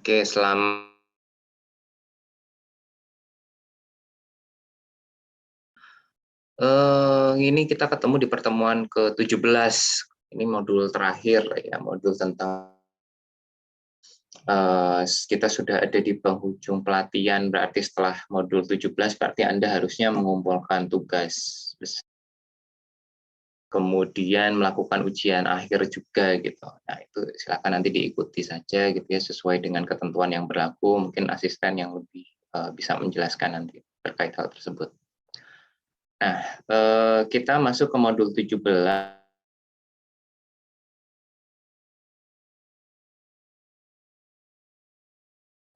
Oke, ini kita ketemu di pertemuan ke-17. Ini modul terakhir ya, modul tentang kita sudah ada di penghujung pelatihan, berarti setelah modul 17 berarti Anda harusnya mengumpulkan tugas, kemudian melakukan ujian akhir juga gitu. Nah, itu silakan nanti diikuti saja gitu ya, sesuai dengan ketentuan yang berlaku. Mungkin asisten yang lebih bisa menjelaskan nanti terkait hal tersebut. Nah, kita masuk ke modul 17.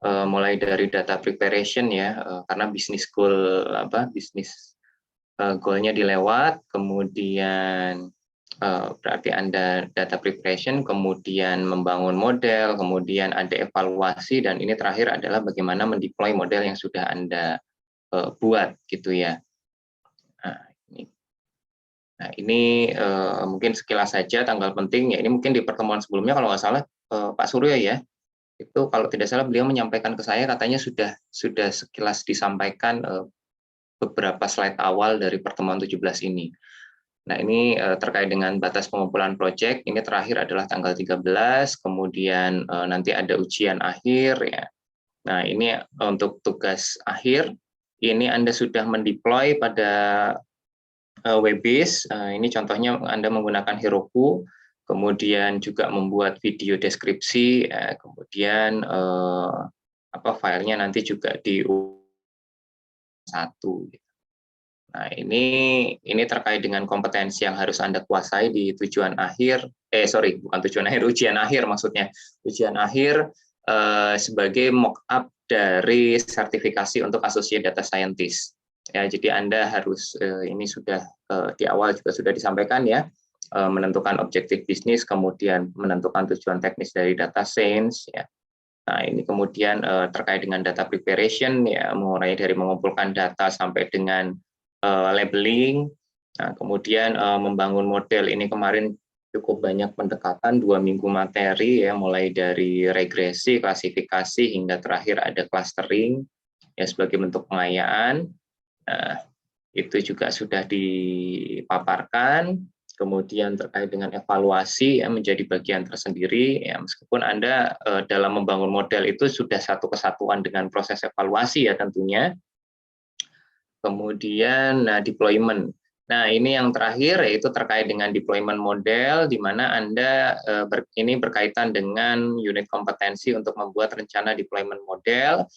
Mulai dari data preparation ya, karena bisnis goal bisnis goal-nya dilewat, kemudian berarti Anda data preparation, kemudian membangun model, kemudian ada evaluasi, dan ini terakhir adalah bagaimana mendeploy model yang sudah Anda buat gitu ya. Nah, ini mungkin sekilas saja tanggal penting ya. Ini mungkin di pertemuan sebelumnya kalau nggak salah Pak Suryo ya, itu kalau tidak salah beliau menyampaikan ke saya katanya sudah sekilas disampaikan beberapa slide awal dari pertemuan 17 ini. Nah, ini terkait dengan batas pengumpulan proyek, ini terakhir adalah tanggal 13, kemudian nanti ada ujian akhir ya. Nah, ini untuk tugas akhir, ini Anda sudah mendeploy pada Webbase, ini contohnya Anda menggunakan Heroku, kemudian juga membuat video deskripsi, kemudian filenya nanti juga di satu. Nah, ini terkait dengan kompetensi yang harus Anda kuasai di tujuan akhir, bukan tujuan akhir, ujian akhir maksudnya. Ujian akhir sebagai mock-up dari sertifikasi untuk Associate Data Scientist. Ya, jadi Anda harus, ini sudah di awal juga sudah disampaikan ya, menentukan objektif bisnis, kemudian menentukan tujuan teknis dari data science, ya. Nah, ini kemudian terkait dengan data preparation, ya, mulai dari mengumpulkan data sampai dengan labeling. Nah, kemudian membangun model, ini kemarin cukup banyak pendekatan, 2 minggu materi ya, mulai dari regresi, klasifikasi, hingga terakhir ada clustering ya sebagai bentuk pengayaan. Nah, itu juga sudah dipaparkan. Kemudian terkait dengan evaluasi ya, menjadi bagian tersendiri ya, meskipun Anda dalam membangun model itu sudah satu kesatuan dengan proses evaluasi ya tentunya. Kemudian deployment. Nah, ini yang terakhir yaitu terkait dengan deployment model, di mana Anda ini berkaitan dengan unit kompetensi untuk membuat rencana deployment model.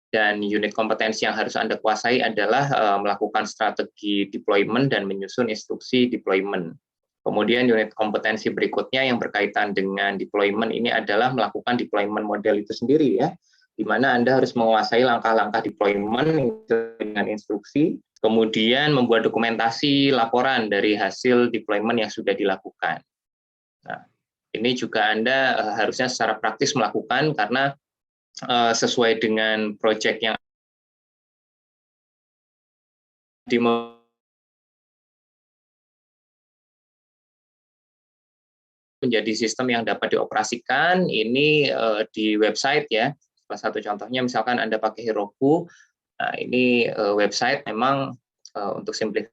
Dan unit kompetensi yang harus Anda kuasai adalah melakukan strategi deployment dan menyusun instruksi deployment. Kemudian unit kompetensi berikutnya yang berkaitan dengan deployment ini adalah melakukan deployment model itu sendiri ya, di mana Anda harus menguasai langkah-langkah deployment dengan instruksi, kemudian membuat dokumentasi laporan dari hasil deployment yang sudah dilakukan. Nah, ini juga Anda harusnya secara praktis melakukan karena sesuai dengan proyek yang menjadi sistem yang dapat dioperasikan. Ini di website ya, salah satu contohnya misalkan Anda pakai Heroku. Nah, ini website memang untuk simplifikasi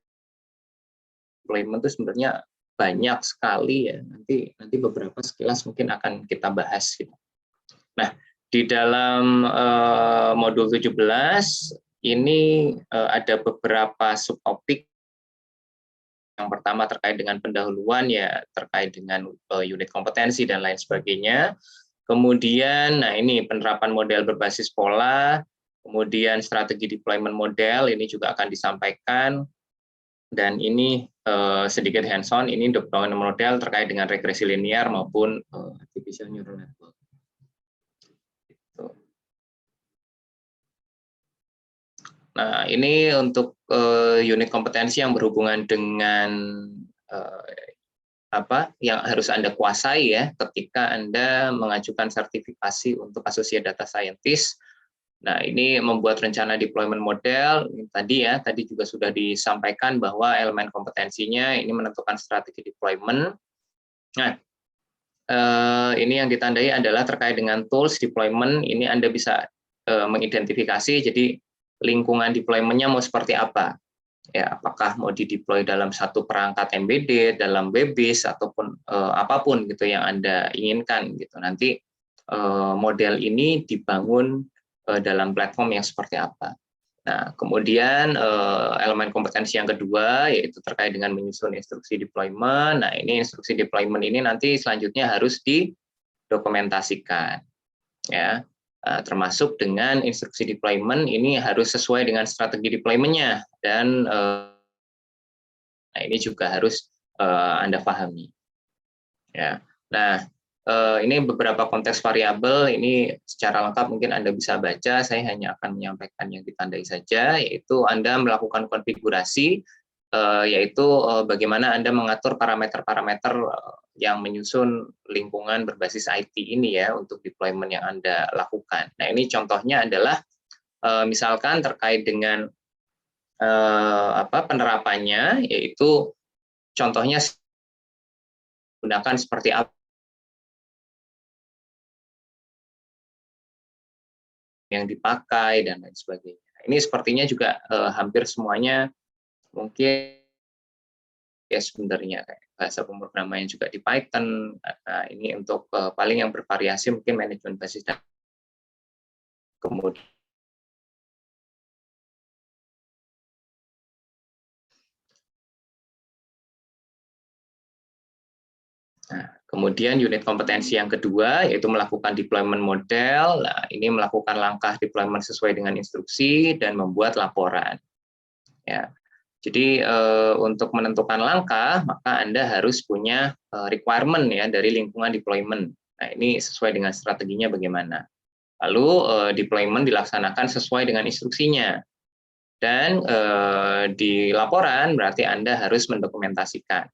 deployment itu sebenarnya banyak sekali ya. Nanti beberapa sekilas mungkin akan kita bahas gitu. Nah, di dalam modul 17 ini ada beberapa subtopik. Yang pertama terkait dengan pendahuluan ya, terkait dengan unit kompetensi dan lain sebagainya. Kemudian, nah ini penerapan model berbasis pola, kemudian strategi deployment model ini juga akan disampaikan. Dan ini sedikit hands-on, ini deployment model terkait dengan regresi linear maupun artificial neural network. Nah, ini untuk unit kompetensi yang berhubungan dengan yang harus Anda kuasai ya ketika Anda mengajukan sertifikasi untuk Associate Data Scientist. Nah, ini membuat rencana deployment model, tadi juga sudah disampaikan bahwa elemen kompetensinya ini menentukan strategi deployment. Nah, ini yang ditandai adalah terkait dengan tools deployment. Ini Anda bisa mengidentifikasi, jadi lingkungan deployment-nya mau seperti apa. Ya, apakah mau dideploy dalam satu perangkat embedded, dalam web base ataupun apapun gitu yang Anda inginkan gitu. Nanti model ini dibangun dalam platform yang seperti apa. Nah, kemudian elemen kompetensi yang kedua yaitu terkait dengan menyusun instruksi deployment. Nah, ini instruksi deployment ini nanti selanjutnya harus didokumentasikan, ya. Termasuk dengan instruksi deployment ini harus sesuai dengan strategi deployment-nya dan nah ini juga harus Anda pahami. Ya. Nah, ini beberapa konteks variabel, ini secara lengkap mungkin Anda bisa baca, saya hanya akan menyampaikan yang ditandai saja, yaitu Anda melakukan konfigurasi, yaitu bagaimana Anda mengatur parameter-parameter yang menyusun lingkungan berbasis IT ini ya, untuk deployment yang Anda lakukan. Nah, ini contohnya adalah, misalkan terkait dengan penerapannya, yaitu contohnya gunakan seperti apa yang dipakai dan lain sebagainya. Ini sepertinya juga hampir semuanya mungkin ya sebenarnya kayak bahasa pemrograman juga di Python. Nah, ini untuk paling yang bervariasi mungkin manajemen basis data. Kemudian unit kompetensi yang kedua yaitu melakukan deployment model. Nah, ini melakukan langkah deployment sesuai dengan instruksi dan membuat laporan. Ya. Jadi untuk menentukan langkah, maka Anda harus punya requirement ya dari lingkungan deployment. Nah, ini sesuai dengan strateginya bagaimana. Lalu deployment dilaksanakan sesuai dengan instruksinya. Dan di laporan berarti Anda harus mendokumentasikan.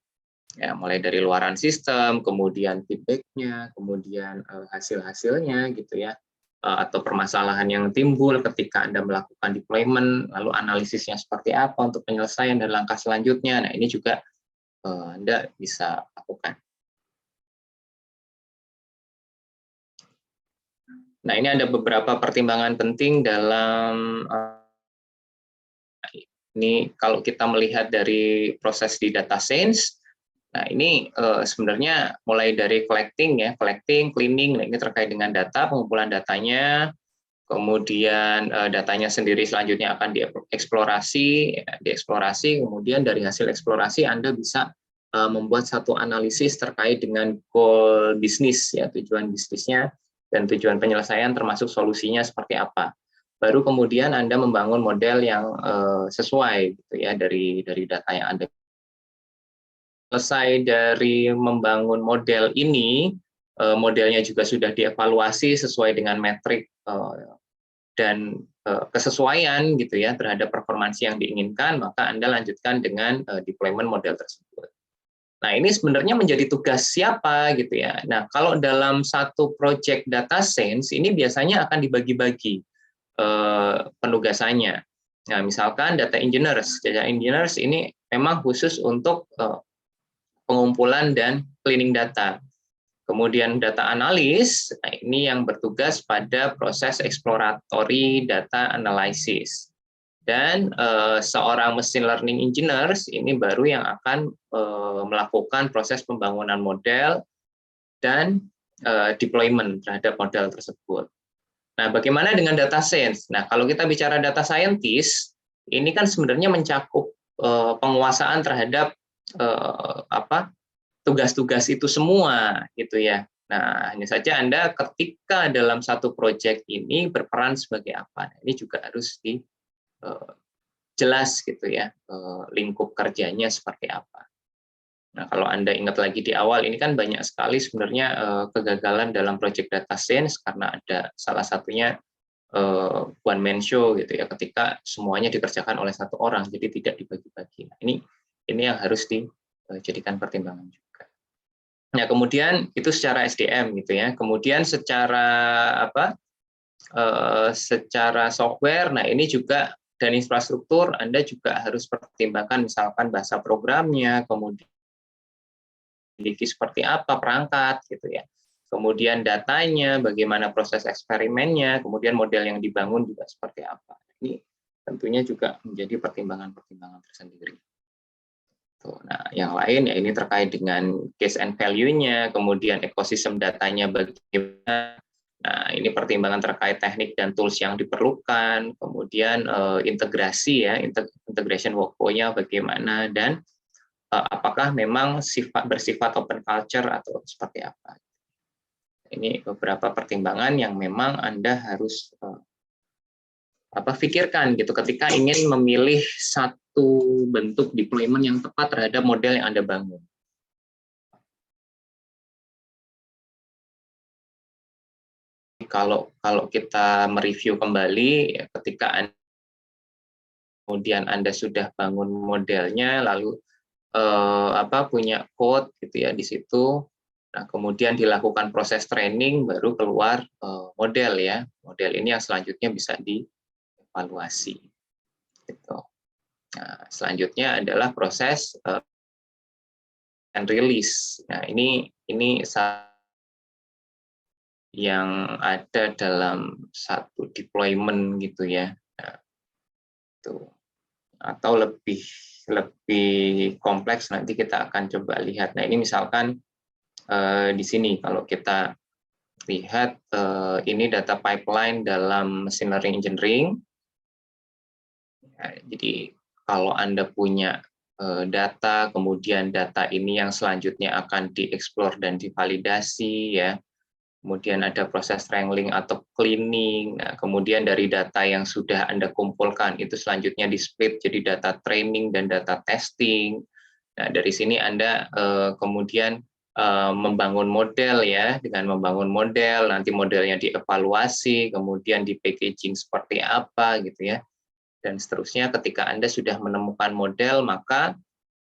Ya, mulai dari luaran sistem, kemudian feedback-nya, kemudian hasil-hasilnya gitu ya, atau permasalahan yang timbul ketika Anda melakukan deployment, lalu analisisnya seperti apa untuk penyelesaian dan langkah selanjutnya. Nah, ini juga Anda bisa lakukan. Nah, ini ada beberapa pertimbangan penting dalam ini kalau kita melihat dari proses di data science. Nah, ini sebenarnya mulai dari collecting, cleaning. Nah, ini terkait dengan data, pengumpulan datanya, kemudian datanya sendiri selanjutnya akan dieksplorasi, kemudian dari hasil eksplorasi Anda bisa membuat satu analisis terkait dengan goal bisnis, ya, tujuan bisnisnya dan tujuan penyelesaian termasuk solusinya seperti apa. Baru kemudian Anda membangun model yang sesuai gitu ya dari data yang Anda. Selesai dari membangun model ini, modelnya juga sudah dievaluasi sesuai dengan metrik dan kesesuaian gitu ya terhadap performansi yang diinginkan, maka Anda lanjutkan dengan deployment model tersebut. Nah, ini sebenarnya menjadi tugas siapa gitu ya. Nah, kalau dalam satu project data science ini biasanya akan dibagi-bagi penugasannya. Nah, misalkan data engineers ini memang khusus untuk pengumpulan dan cleaning data. Kemudian data analis, nah ini yang bertugas pada proses exploratory data analysis. Dan seorang machine learning engineers ini baru yang akan melakukan proses pembangunan model dan deployment terhadap model tersebut. Nah, bagaimana dengan data science? Nah, kalau kita bicara data scientist, ini kan sebenarnya mencakup penguasaan terhadap tugas-tugas itu semua gitu ya. Nah, hanya saja Anda ketika dalam satu proyek ini berperan sebagai apa. Nah, ini juga harus jelas gitu ya, lingkup kerjanya seperti apa. Nah, kalau Anda ingat lagi di awal ini kan banyak sekali sebenarnya kegagalan dalam proyek data science karena ada salah satunya one man show gitu ya, ketika semuanya dikerjakan oleh satu orang, jadi tidak dibagi-bagi. Nah, ini yang harus dijadikan pertimbangan juga. Nah, kemudian itu secara SDM gitu ya. Kemudian secara secara software, nah ini juga dan infrastruktur Anda juga harus pertimbangkan misalkan bahasa programnya, kemudian seperti apa perangkat gitu ya. kemudian datanya, bagaimana proses eksperimennya, kemudian model yang dibangun juga seperti apa. Ini tentunya juga menjadi pertimbangan-pertimbangan tersendiri. Nah, yang lain ya ini terkait dengan case and value-nya, kemudian ekosistem datanya bagaimana. Nah, ini pertimbangan terkait teknik dan tools yang diperlukan, kemudian integrasi ya, integration workflow-nya bagaimana, dan apakah memang bersifat open culture atau seperti apa. Ini beberapa pertimbangan yang memang Anda harus pikirkan gitu ketika ingin memilih satu bentuk deployment yang tepat terhadap model yang Anda bangun. Kalau kita mereview kembali, ya, ketika kemudian Anda sudah bangun modelnya, lalu punya code gitu ya di situ, nah kemudian dilakukan proses training, baru keluar model ya. Model ini yang selanjutnya bisa dievaluasi. Gitu. Nah, selanjutnya adalah proses and release. Nah ini yang ada dalam satu deployment gitu ya. Nah, itu. Atau lebih kompleks nanti kita akan coba lihat. Nah ini misalkan di sini kalau kita lihat ini data pipeline dalam machine learning engineering. Nah, jadi kalau Anda punya data, kemudian data ini yang selanjutnya akan dieksplor dan divalidasi ya. Kemudian ada proses wrangling atau cleaning. Nah, kemudian dari data yang sudah Anda kumpulkan itu selanjutnya di-split jadi data training dan data testing. Nah, dari sini Anda kemudian membangun model ya, dengan membangun model, nanti modelnya dievaluasi, kemudian di packaging seperti apa gitu ya. Dan seterusnya ketika Anda sudah menemukan model, maka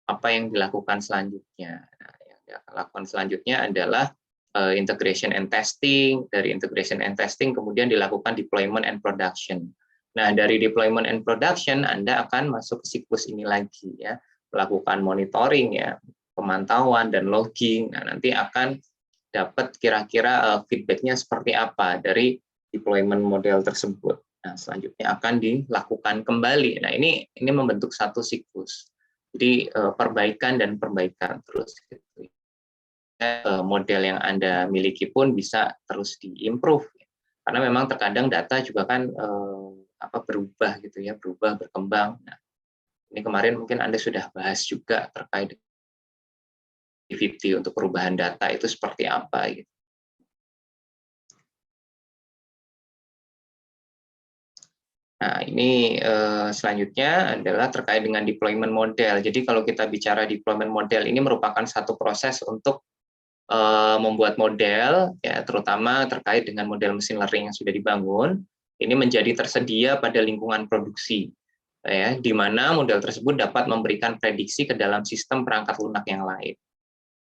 apa yang dilakukan selanjutnya? Nah, yang dilakukan selanjutnya adalah integration and testing. Dari integration and testing kemudian dilakukan deployment and production. Nah, dari deployment and production Anda akan masuk ke siklus ini lagi ya, melakukan monitoring ya, pemantauan dan logging. Nah, nanti akan dapat kira-kira feedback-nya seperti apa dari deployment model tersebut. Nah, selanjutnya akan dilakukan kembali. Nah, ini membentuk satu siklus. Jadi perbaikan dan perbaikan terus gitu. Model yang Anda miliki pun bisa terus diimprove. Karena memang terkadang data juga kan berubah gitu ya, berubah, berkembang. Nah, ini kemarin mungkin Anda sudah bahas juga terkait activity untuk perubahan data itu seperti apa gitu. Nah, ini selanjutnya adalah terkait dengan deployment model. Jadi kalau kita bicara deployment model, ini merupakan satu proses untuk membuat model, ya terutama terkait dengan model mesin learning yang sudah dibangun, ini menjadi tersedia pada lingkungan produksi, ya, di mana model tersebut dapat memberikan prediksi ke dalam sistem perangkat lunak yang lain.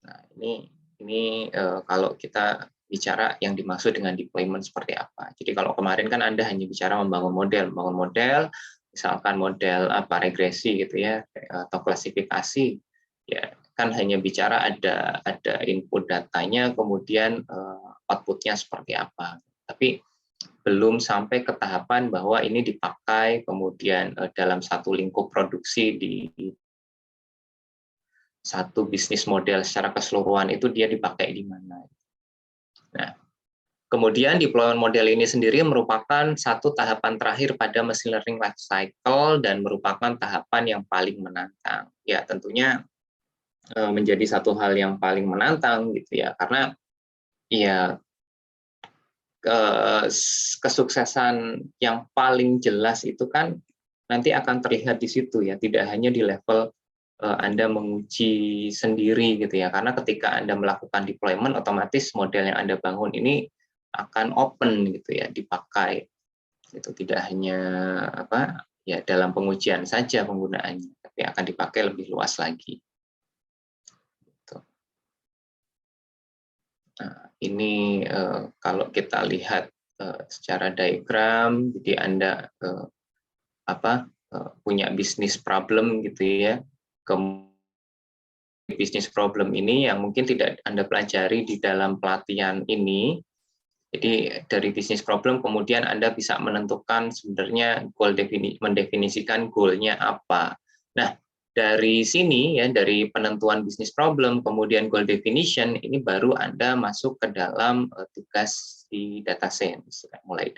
Nah, ini kalau kita bicara yang dimaksud dengan deployment seperti apa. Jadi kalau kemarin kan Anda hanya bicara membangun model, misalkan model regresi gitu ya, atau klasifikasi, ya kan hanya bicara ada input datanya, kemudian outputnya seperti apa. Tapi belum sampai ke tahapan bahwa ini dipakai kemudian dalam satu lingkup produksi di satu bisnis model secara keseluruhan itu dia dipakai di mana. Nah, kemudian deployment model ini sendiri merupakan satu tahapan terakhir pada machine learning life cycle dan merupakan tahapan yang paling menantang. Ya, tentunya menjadi satu hal yang paling menantang gitu ya, karena ya kesuksesan yang paling jelas itu kan nanti akan terlihat di situ ya, tidak hanya di level Anda menguji sendiri gitu ya, karena ketika Anda melakukan deployment, otomatis model yang Anda bangun ini akan open gitu ya, dipakai. Itu tidak hanya ya dalam pengujian saja penggunaannya, tapi akan dipakai lebih luas lagi. Gitu. Nah, ini kalau kita lihat secara diagram, jadi Anda punya bisnis problem gitu ya, kemudian bisnis problem ini yang mungkin tidak Anda pelajari di dalam pelatihan ini. Jadi dari bisnis problem kemudian Anda bisa menentukan sebenarnya mendefinisikan goal-nya apa. Nah, dari sini ya, dari penentuan bisnis problem kemudian goal definition, ini baru Anda masuk ke dalam tugas di data science, mulai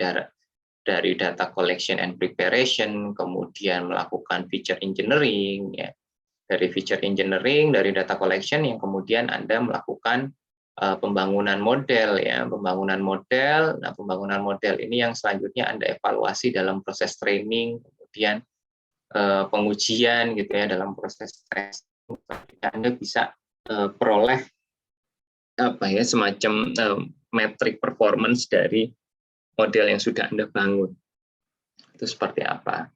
dari data collection and preparation, kemudian melakukan feature engineering ya. Dari feature engineering, dari data collection yang kemudian Anda melakukan pembangunan model ya, pembangunan model. Nah, pembangunan model ini yang selanjutnya Anda evaluasi dalam proses training, kemudian pengujian gitu ya, dalam proses tes. Anda bisa peroleh apa ya, semacam metrik performance dari model yang sudah Anda bangun. Itu seperti apa?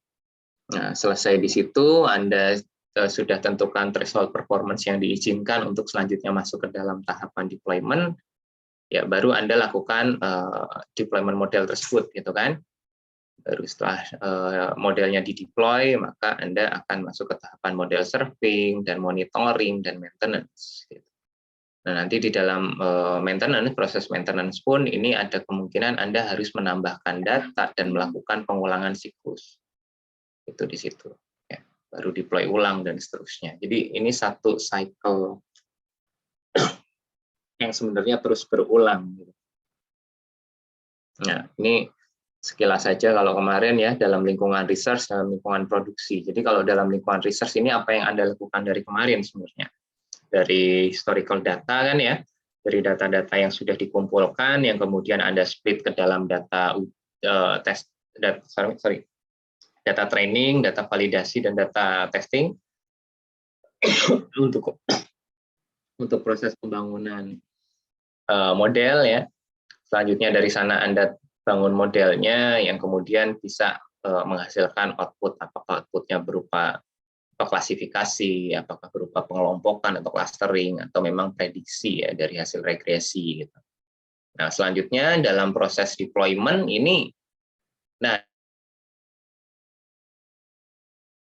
Nah, selesai di situ Anda sudah tentukan threshold performance yang diizinkan untuk selanjutnya masuk ke dalam tahapan deployment, ya baru Anda lakukan deployment model tersebut, gitu kan. Baru setelah modelnya dideploy, maka Anda akan masuk ke tahapan model serving, dan monitoring, dan maintenance. Gitu. Nah, nanti di dalam maintenance, proses maintenance pun ini ada kemungkinan Anda harus menambahkan data dan melakukan pengulangan siklus. Itu di situ. Baru deploy ulang dan seterusnya. Jadi ini satu cycle yang sebenarnya terus berulang. Nah, ini sekilas saja kalau kemarin ya dalam lingkungan research, dalam lingkungan produksi. Jadi kalau dalam lingkungan research ini apa yang Anda lakukan dari kemarin sebenarnya? Dari historical data kan ya, dari data-data yang sudah dikumpulkan, yang kemudian Anda split ke dalam data data training, data validasi, dan data testing untuk proses pembangunan model ya. Selanjutnya dari sana Anda bangun modelnya yang kemudian bisa menghasilkan output, apakah outputnya berupa klasifikasi, apakah berupa pengelompokan atau clustering, atau memang prediksi ya dari hasil regresi gitu. Nah, selanjutnya dalam proses deployment ini, nah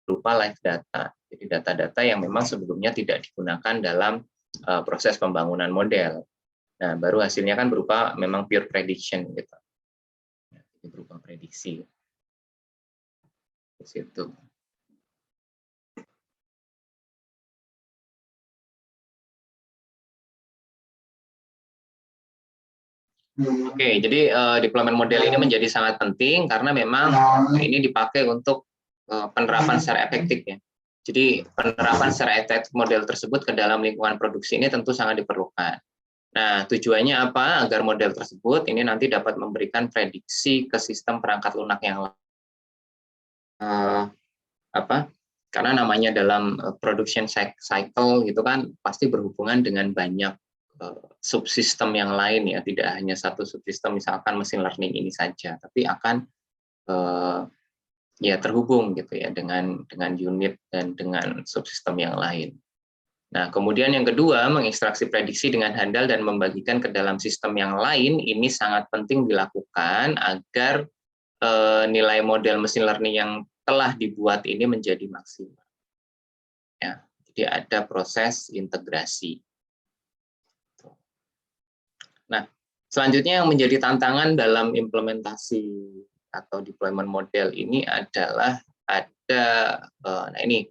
berupa live data. Jadi data-data yang memang sebelumnya tidak digunakan dalam proses pembangunan model. Nah, baru hasilnya kan berupa memang pure prediction gitu. Jadi berupa prediksi. Di situ. Oke, jadi deployment model ini menjadi sangat penting karena memang ini dipakai untuk penerapan secara efektif ya. Jadi penerapan secara efektif model tersebut ke dalam lingkungan produksi ini tentu sangat diperlukan. Nah, tujuannya apa? Agar model tersebut ini nanti dapat memberikan prediksi ke sistem perangkat lunak yang apa? Karena namanya dalam production cycle gitu kan pasti berhubungan dengan banyak subsistem yang lain ya, tidak hanya satu subsistem misalkan machine learning ini saja, tapi akan ya terhubung gitu ya dengan unit dan dengan subsistem yang lain. Nah, kemudian yang kedua, mengekstraksi prediksi dengan handal dan membagikan ke dalam sistem yang lain ini sangat penting dilakukan agar nilai model machine learning yang telah dibuat ini menjadi maksimal. Ya, jadi ada proses integrasi. Nah, selanjutnya yang menjadi tantangan dalam implementasi atau deployment model ini adalah ada, nah ini,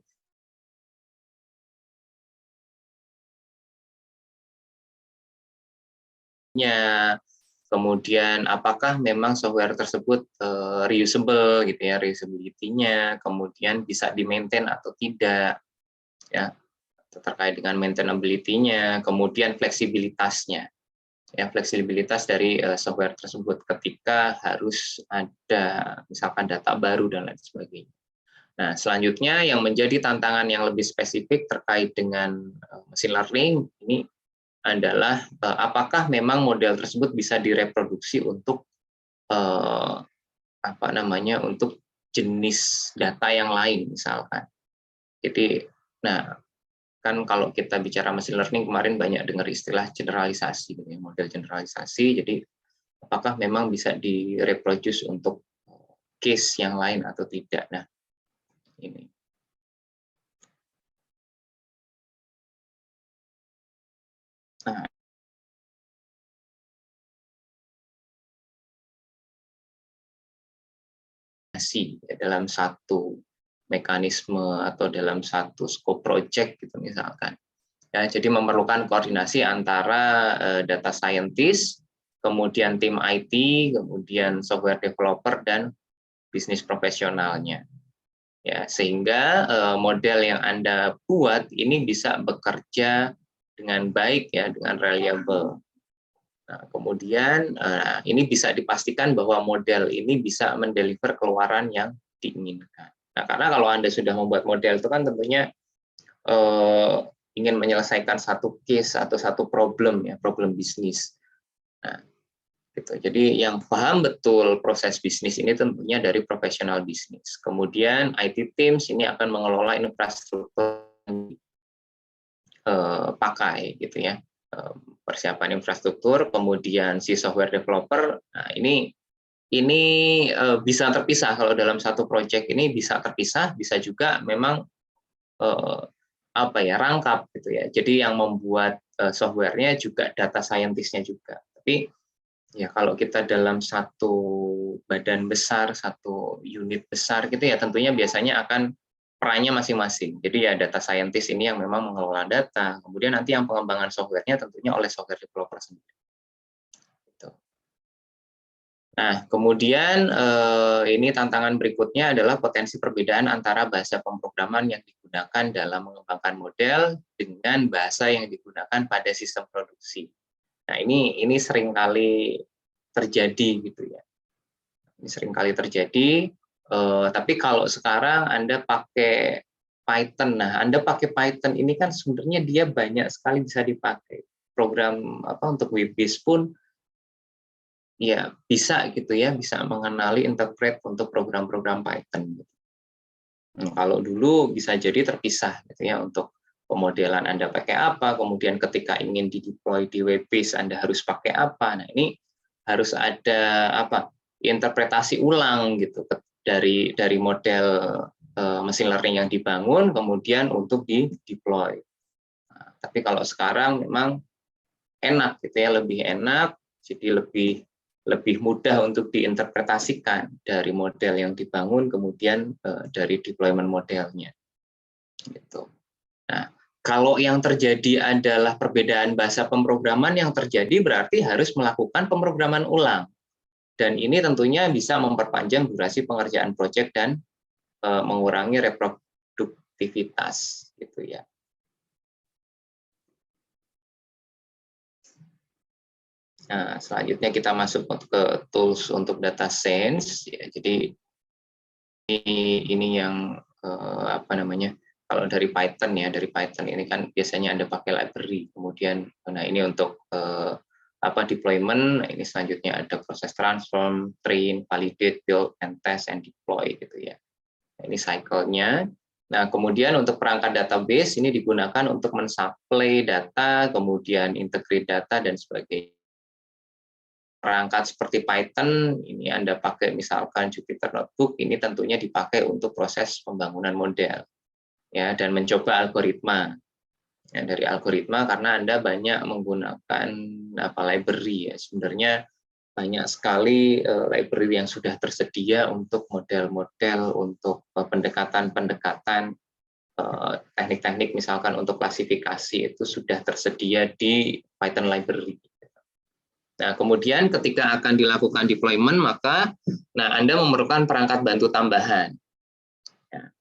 kemudian apakah memang software tersebut reusable gitu ya, reusability-nya, kemudian bisa di-maintain atau tidak, ya, terkait dengan maintainability-nya, kemudian fleksibilitasnya. Ya, fleksibilitas dari software tersebut ketika harus ada misalkan data baru dan lain sebagainya. Nah, selanjutnya yang menjadi tantangan yang lebih spesifik terkait dengan machine learning ini adalah apakah memang model tersebut bisa direproduksi untuk apa namanya, untuk jenis data yang lain misalkan. Jadi, nah kan kalau kita bicara machine learning kemarin banyak dengar istilah generalisasi, model generalisasi. Jadi apakah memang bisa direproduce untuk case yang lain atau tidak? Nah, ini. dalam satu mekanisme atau dalam satu scope project gitu misalkan. Ya, jadi memerlukan koordinasi antara data scientist, kemudian tim IT, kemudian software developer dan bisnis profesionalnya. Ya, sehingga model yang Anda buat ini bisa bekerja dengan baik ya, dengan reliable. Nah, kemudian ini bisa dipastikan bahwa model ini bisa mendeliver keluaran yang diinginkan. Nah, karena kalau Anda sudah membuat model itu kan tentunya ingin menyelesaikan satu case atau satu problem ya, problem bisnis. Nah, gitu. Jadi yang paham betul proses bisnis ini tentunya dari profesional bisnis. Kemudian IT teams ini akan mengelola infrastruktur pakai gitu ya, persiapan infrastruktur, kemudian si software developer. Nah, ini bisa terpisah. Kalau dalam satu project ini bisa terpisah, bisa juga memang rangkap gitu ya. Jadi yang membuat softwarenya juga data scientist-nya juga. Tapi ya kalau kita dalam satu badan besar, satu unit besar gitu ya, tentunya biasanya akan perannya masing-masing. Jadi ya data scientist ini yang memang mengelola data, kemudian nanti yang pengembangan softwarenya tentunya oleh software developer sendiri. Gitu. Nah, kemudian ini tantangan berikutnya adalah potensi perbedaan antara bahasa pemrograman yang digunakan dalam mengembangkan model dengan bahasa yang digunakan pada sistem produksi. Nah, ini seringkali terjadi gitu ya. Ini seringkali terjadi, tapi kalau sekarang Anda pakai Python, nah Anda pakai Python ini kan sebenarnya dia banyak sekali bisa dipakai. Program untuk web-based pun ya bisa gitu ya, bisa mengenali interpret untuk program-program Python. Nah, kalau dulu bisa jadi terpisah gitu ya, untuk pemodelan Anda pakai apa, kemudian ketika ingin di-deploy di web-based Anda harus pakai apa. Nah, ini harus ada interpretasi ulang gitu dari model mesin learning yang dibangun kemudian untuk di-deploy. Nah, tapi kalau sekarang memang enak gitu ya, lebih enak, jadi lebih mudah untuk diinterpretasikan dari model yang dibangun kemudian dari deployment modelnya gitu. Nah, kalau yang terjadi adalah perbedaan bahasa pemrograman, yang terjadi berarti harus melakukan pemrograman ulang, dan ini tentunya bisa memperpanjang durasi pengerjaan proyek dan mengurangi reproduktivitas gitu ya. Nah, selanjutnya kita masuk ke tools untuk data science ya. Jadi ini yang kalau dari Python ya, dari Python ini kan biasanya Anda pakai library. Kemudian ini untuk deployment, ini selanjutnya ada proses transform, train, validate, build, and test, and deploy gitu ya. Ini cycle-nya. Nah, kemudian untuk perangkat database ini digunakan untuk mensuplai data, kemudian integrate data dan sebagainya. Perangkat seperti Python, ini Anda pakai misalkan Jupyter Notebook, ini tentunya dipakai untuk proses pembangunan model, ya, dan mencoba algoritma. Ya, dari algoritma karena Anda banyak menggunakan library ya. Sebenarnya banyak sekali library yang sudah tersedia untuk model-model, untuk pendekatan-pendekatan, teknik-teknik misalkan untuk klasifikasi itu sudah tersedia di Python library. Nah, kemudian ketika akan dilakukan deployment, maka Anda memerlukan perangkat bantu tambahan. Ya.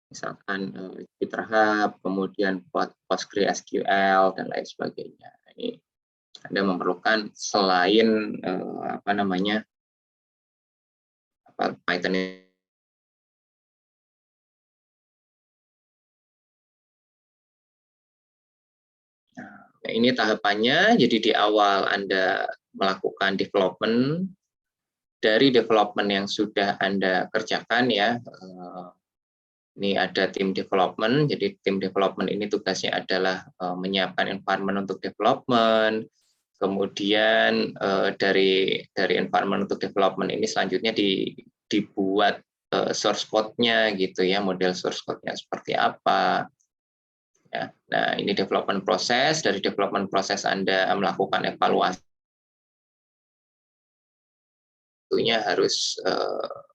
Misalkan GitHub, kemudian PostgreSQL, dan lain sebagainya. Ini Anda memerlukan selain Python ini. Nah, ini tahapannya, jadi di awal Anda melakukan development, dari development yang sudah Anda kerjakan ya, ini ada tim development, jadi tim development ini tugasnya adalah menyiapkan environment untuk development, kemudian dari environment untuk development ini selanjutnya dibuat source code-nya gitu ya, model source code-nya seperti apa. Ya. Nah, ini development proses, dari development proses Anda melakukan evaluasi tentunya harus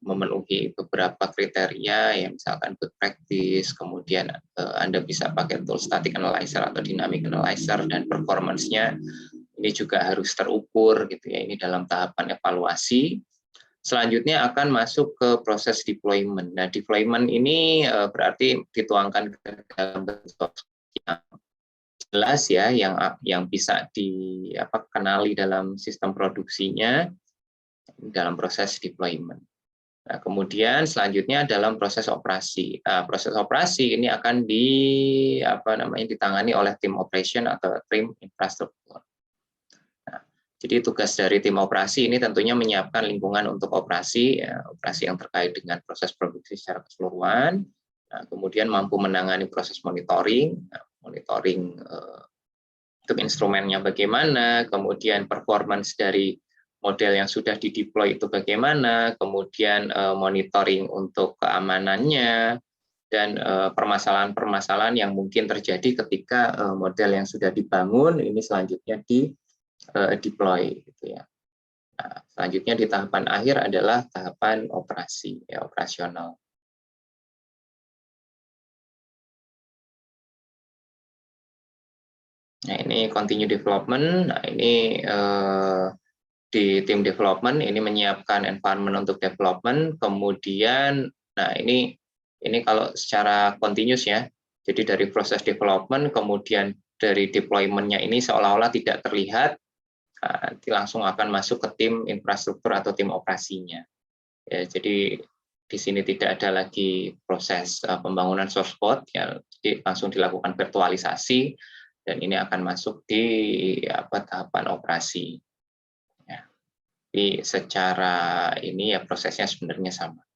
memenuhi beberapa kriteria, yang misalkan good practice, kemudian Anda bisa pakai tool static analyzer atau dynamic analyzer, dan performance-nya ini juga harus terukur gitu ya. Ini dalam tahapan evaluasi. Selanjutnya akan masuk ke proses deployment. Nah, deployment ini berarti dituangkan ke dalam bentuk yang jelas ya, yang bisa dikenali dalam sistem produksinya dalam proses deployment. Nah, kemudian selanjutnya dalam proses operasi. Proses operasi ini akan ditangani oleh tim operation atau tim infrastruktur. Jadi tugas dari tim operasi ini tentunya menyiapkan lingkungan untuk operasi, operasi yang terkait dengan proses produksi secara keseluruhan. Nah, kemudian mampu menangani proses monitoring, monitoring untuk instrumennya bagaimana, kemudian performance dari model yang sudah dideploy itu bagaimana, kemudian monitoring untuk keamanannya, dan permasalahan-permasalahan yang mungkin terjadi ketika model yang sudah dibangun ini selanjutnya deploy gitu ya. Nah, selanjutnya di tahapan akhir adalah tahapan operasi ya, operasional. Nah, ini continue development. Nah, ini di tim development ini menyiapkan environment untuk development, kemudian nah ini kalau secara continuous ya. Jadi dari proses development kemudian dari deployment-nya ini seolah-olah tidak terlihat, nanti langsung akan masuk ke tim infrastruktur atau tim operasinya. Ya, jadi di sini tidak ada lagi proses pembangunan source code, ya, jadi langsung dilakukan virtualisasi, dan ini akan masuk di tahapan operasi. Ya. Jadi secara ini ya prosesnya sebenarnya sama.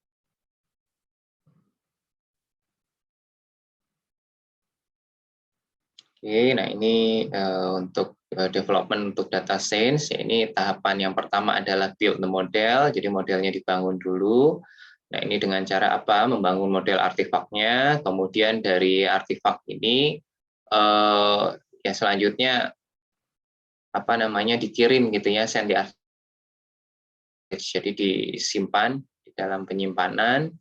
Oke, nah ini untuk development untuk data science, ini tahapan yang pertama adalah build the model, jadi modelnya dibangun dulu. Nah, ini dengan cara apa? Membangun model artefaknya, kemudian dari artefak ini ya selanjutnya dikirim gitu ya, send the artifact, jadi disimpan di dalam penyimpanan,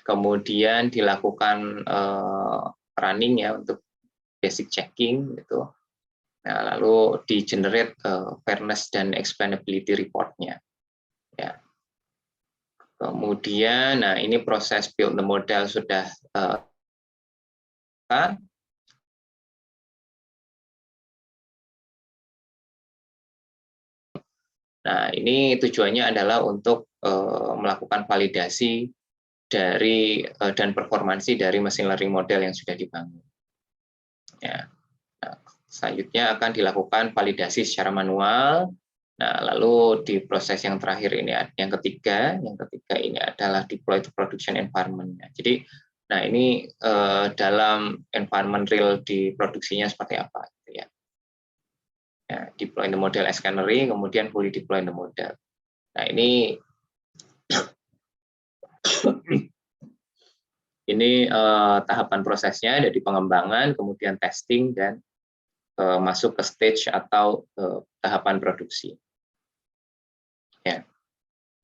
kemudian dilakukan running ya untuk basic checking gitu. Nah, lalu di generate fairness dan explainability report-nya. Ya. Kemudian, nah ini proses build the model sudah nah ini tujuannya adalah untuk melakukan validasi dari dan performansi dari machine learning model yang sudah dibangun. Ya. Nah, selanjutnya akan dilakukan validasi secara manual. Nah, lalu di proses yang terakhir ini, yang ketiga ini adalah deploy to production environment. Jadi, nah ini dalam environment real di produksinya seperti apa, gitu ya. Ya, deploy the model as canary, kemudian fully deploy the model. Nah, ini tahapan prosesnya dari pengembangan, kemudian testing, dan masuk ke stage atau tahapan produksi. Ya,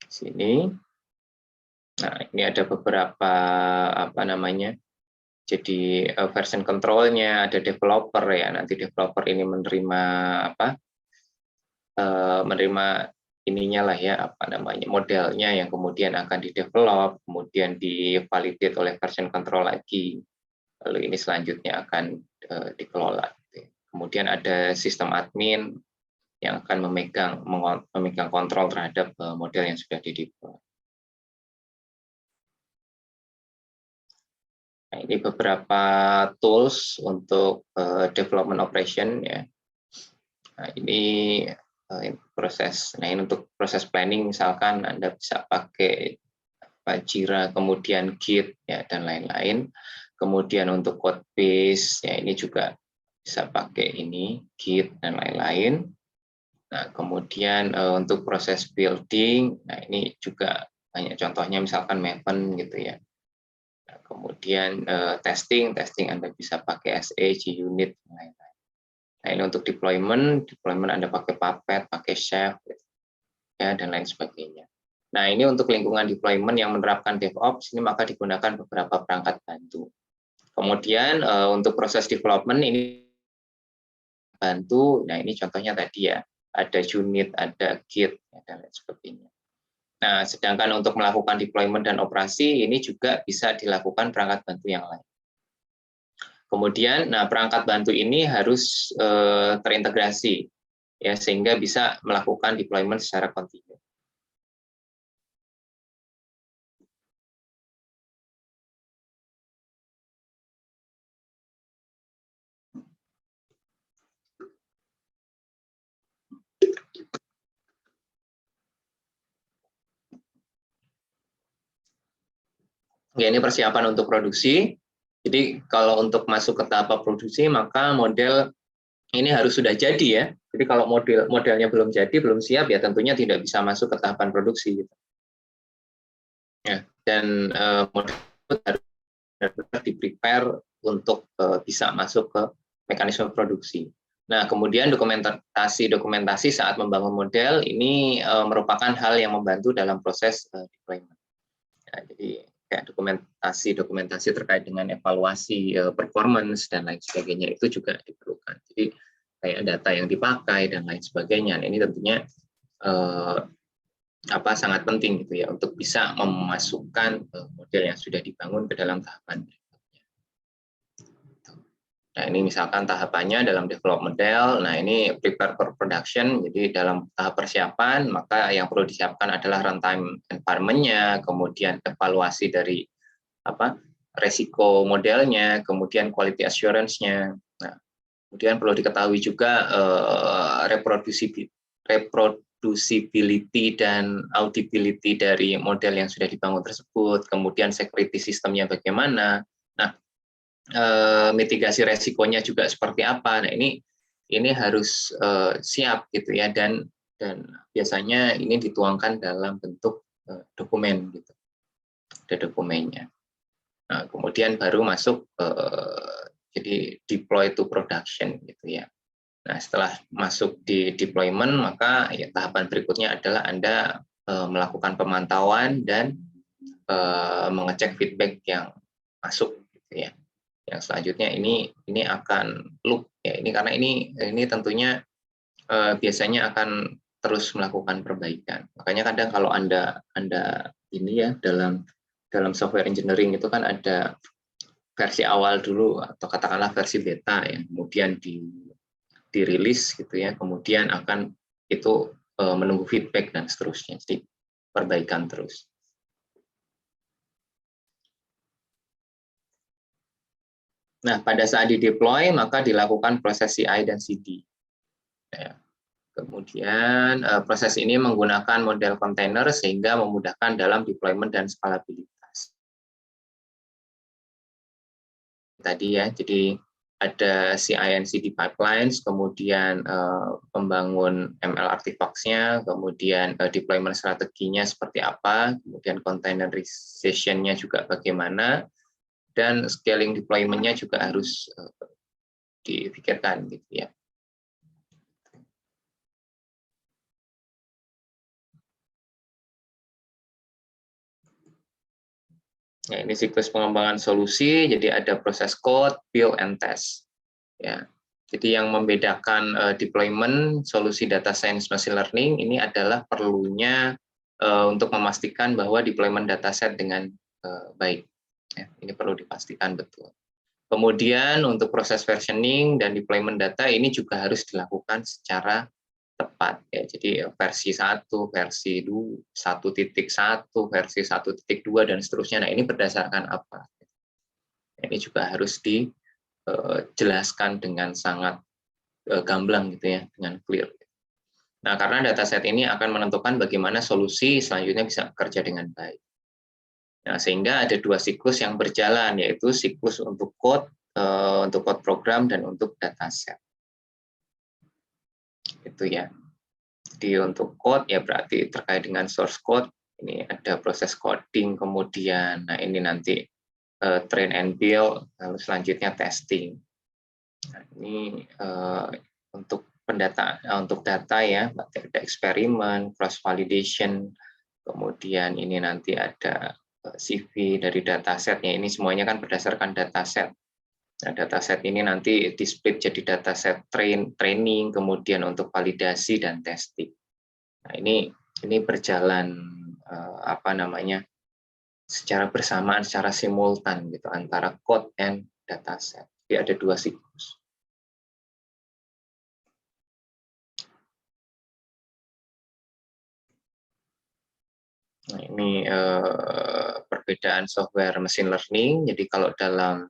sini. Nah, ini ada beberapa jadi version control-nya, ada developer ya. Nanti developer ini menerima menerima ininya lah ya, modelnya yang kemudian akan di-develop, kemudian di-validate oleh version control lagi. Lalu ini selanjutnya akan dikelola. Kemudian ada sistem admin yang akan memegang kontrol terhadap model yang sudah di-deploy. Nah, ini beberapa tools untuk development operation ya. Nah, ini proses. Nah, ini untuk proses planning, misalkan Anda bisa pakai Jira, kemudian Git ya, dan lain-lain. Kemudian untuk code base ya, ini juga bisa pakai ini Git dan lain-lain. Nah, kemudian untuk proses building, nah ini juga banyak contohnya, misalkan Maven gitu ya. Nah, kemudian testing Anda bisa pakai SE, JUnit, dan lain-lain. Nah, ini untuk deployment Anda pakai Puppet, pakai Chef, ya, dan lain sebagainya. Nah, ini untuk lingkungan deployment yang menerapkan DevOps, ini maka digunakan beberapa perangkat bantu. Kemudian untuk proses development ini bantu, nah ini contohnya tadi ya, ada unit, ada Git, dan lain sebagainya. Nah, sedangkan untuk melakukan deployment dan operasi, ini juga bisa dilakukan perangkat bantu yang lain. Kemudian, nah perangkat bantu ini harus terintegrasi, ya sehingga bisa melakukan deployment secara kontinu. Ya, ini persiapan untuk produksi. Jadi kalau untuk masuk ke tahap produksi, maka model ini harus sudah jadi ya. Jadi kalau modelnya belum jadi, belum siap, ya tentunya tidak bisa masuk ke tahapan produksi. Gitu. Ya, dan model harus benar-benar di-prepare untuk bisa masuk ke mekanisme produksi. Nah, kemudian dokumentasi saat membangun model ini merupakan hal yang membantu dalam proses deployment. Ya, jadi kayak dokumentasi terkait dengan evaluasi performance dan lain sebagainya itu juga diperlukan. Jadi kayak data yang dipakai dan lain sebagainya. Nah, ini tentunya sangat penting gitu ya untuk bisa memasukkan model yang sudah dibangun ke dalam tahapan berikutnya. Nah, ini misalkan tahapannya dalam develop model. Nah, ini prepare for production. Jadi dalam tahap persiapan, maka yang perlu disiapkan adalah runtime environment-nya, kemudian evaluasi dari resiko modelnya, kemudian quality assurance-nya. Nah, kemudian perlu diketahui juga reproducibility dan auditability dari model yang sudah dibangun tersebut, kemudian security sistemnya bagaimana. Nah, mitigasi resikonya juga seperti apa. Nah, ini harus siap gitu ya, dan biasanya ini dituangkan dalam bentuk dokumen gitu. Ada dokumennya. Nah, kemudian baru masuk jadi deploy to production gitu ya. Nah, setelah masuk di deployment, maka ya tahapan berikutnya adalah Anda melakukan pemantauan dan mengecek feedback yang masuk gitu ya. Yang selanjutnya ini akan loop ya, ini karena ini tentunya biasanya akan terus melakukan perbaikan. Makanya kadang kalau Anda ini ya dalam software engineering itu kan ada versi awal dulu atau katakanlah versi beta ya, kemudian dirilis gitu ya, kemudian akan itu menunggu feedback dan seterusnya. Jadi perbaikan terus. Nah, pada saat di-deploy, maka dilakukan proses CI dan CD. Ya. Kemudian proses ini menggunakan model kontainer sehingga memudahkan dalam deployment dan skalabilitas. Tadi ya, jadi ada CI and CD pipelines, kemudian pembangun ML artifacts-nya, kemudian deployment strateginya seperti apa, kemudian containerization-nya juga bagaimana, dan scaling deployment-nya juga harus dipikirkan gitu ya. Ya, ini siklus pengembangan solusi, jadi ada proses code, build, and test. Ya, jadi yang membedakan deployment solusi data science machine learning ini adalah perlunya untuk memastikan bahwa deployment dataset dengan baik. Ya, ini perlu dipastikan betul. Kemudian untuk proses versioning dan deployment data ini juga harus dilakukan secara tepat ya. Jadi versi 1, versi 1.1, versi 1.2 dan seterusnya. Nah, ini berdasarkan apa? Ini juga harus dijelaskan dengan sangat gamblang gitu ya, dengan clear. Nah, karena dataset ini akan menentukan bagaimana solusi selanjutnya bisa bekerja dengan baik. Nah, sehingga ada dua siklus yang berjalan, yaitu siklus untuk code program dan untuk dataset. Itu ya. Jadi untuk code ya berarti terkait dengan source code, ini ada proses coding, kemudian nah ini nanti train and build, lalu selanjutnya testing. Nah, ini untuk data ya, berarti ada eksperimen, cross validation, kemudian ini nanti ada CV dari datasetnya, ini semuanya kan berdasarkan dataset. Nah, dataset ini nanti di-split jadi dataset training, kemudian untuk validasi dan testing. Nah, ini berjalan apa namanya, secara bersamaan, secara simultan gitu antara code and dataset. Jadi ada 2 siklus. Nah, ini perbedaan software machine learning. Jadi kalau dalam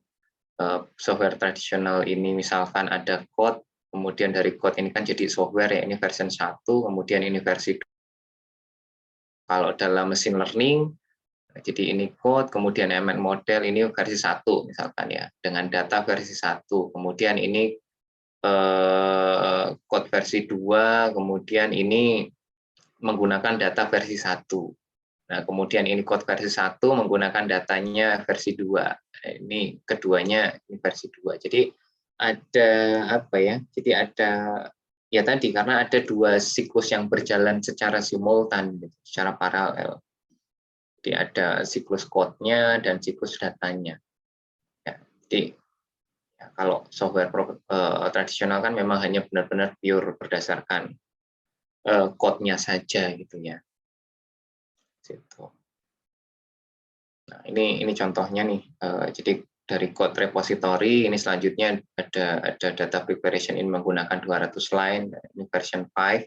software tradisional ini misalkan ada code, kemudian dari code ini kan jadi software ya, ini versi 1, kemudian ini versi 2. Kalau dalam machine learning, jadi ini code, kemudian ML model ini versi 1 misalkan ya, dengan data versi 1, kemudian ini code versi 2, kemudian ini menggunakan data versi 1. Nah, kemudian ini code versi 1 menggunakan datanya versi 2. Ini keduanya ini versi 2. Jadi ada apa ya? Jadi ada ya tadi karena ada 2 siklus yang berjalan secara simultan, gitu, secara paralel. Jadi ada siklus code-nya dan siklus datanya. Ya, jadi ya, kalau software tradisional kan memang hanya benar-benar pure berdasarkan code-nya saja gitu ya. Situ. Nah, ini contohnya nih. Jadi dari code repository ini selanjutnya ada data preparation ini menggunakan 200 line, ini version 5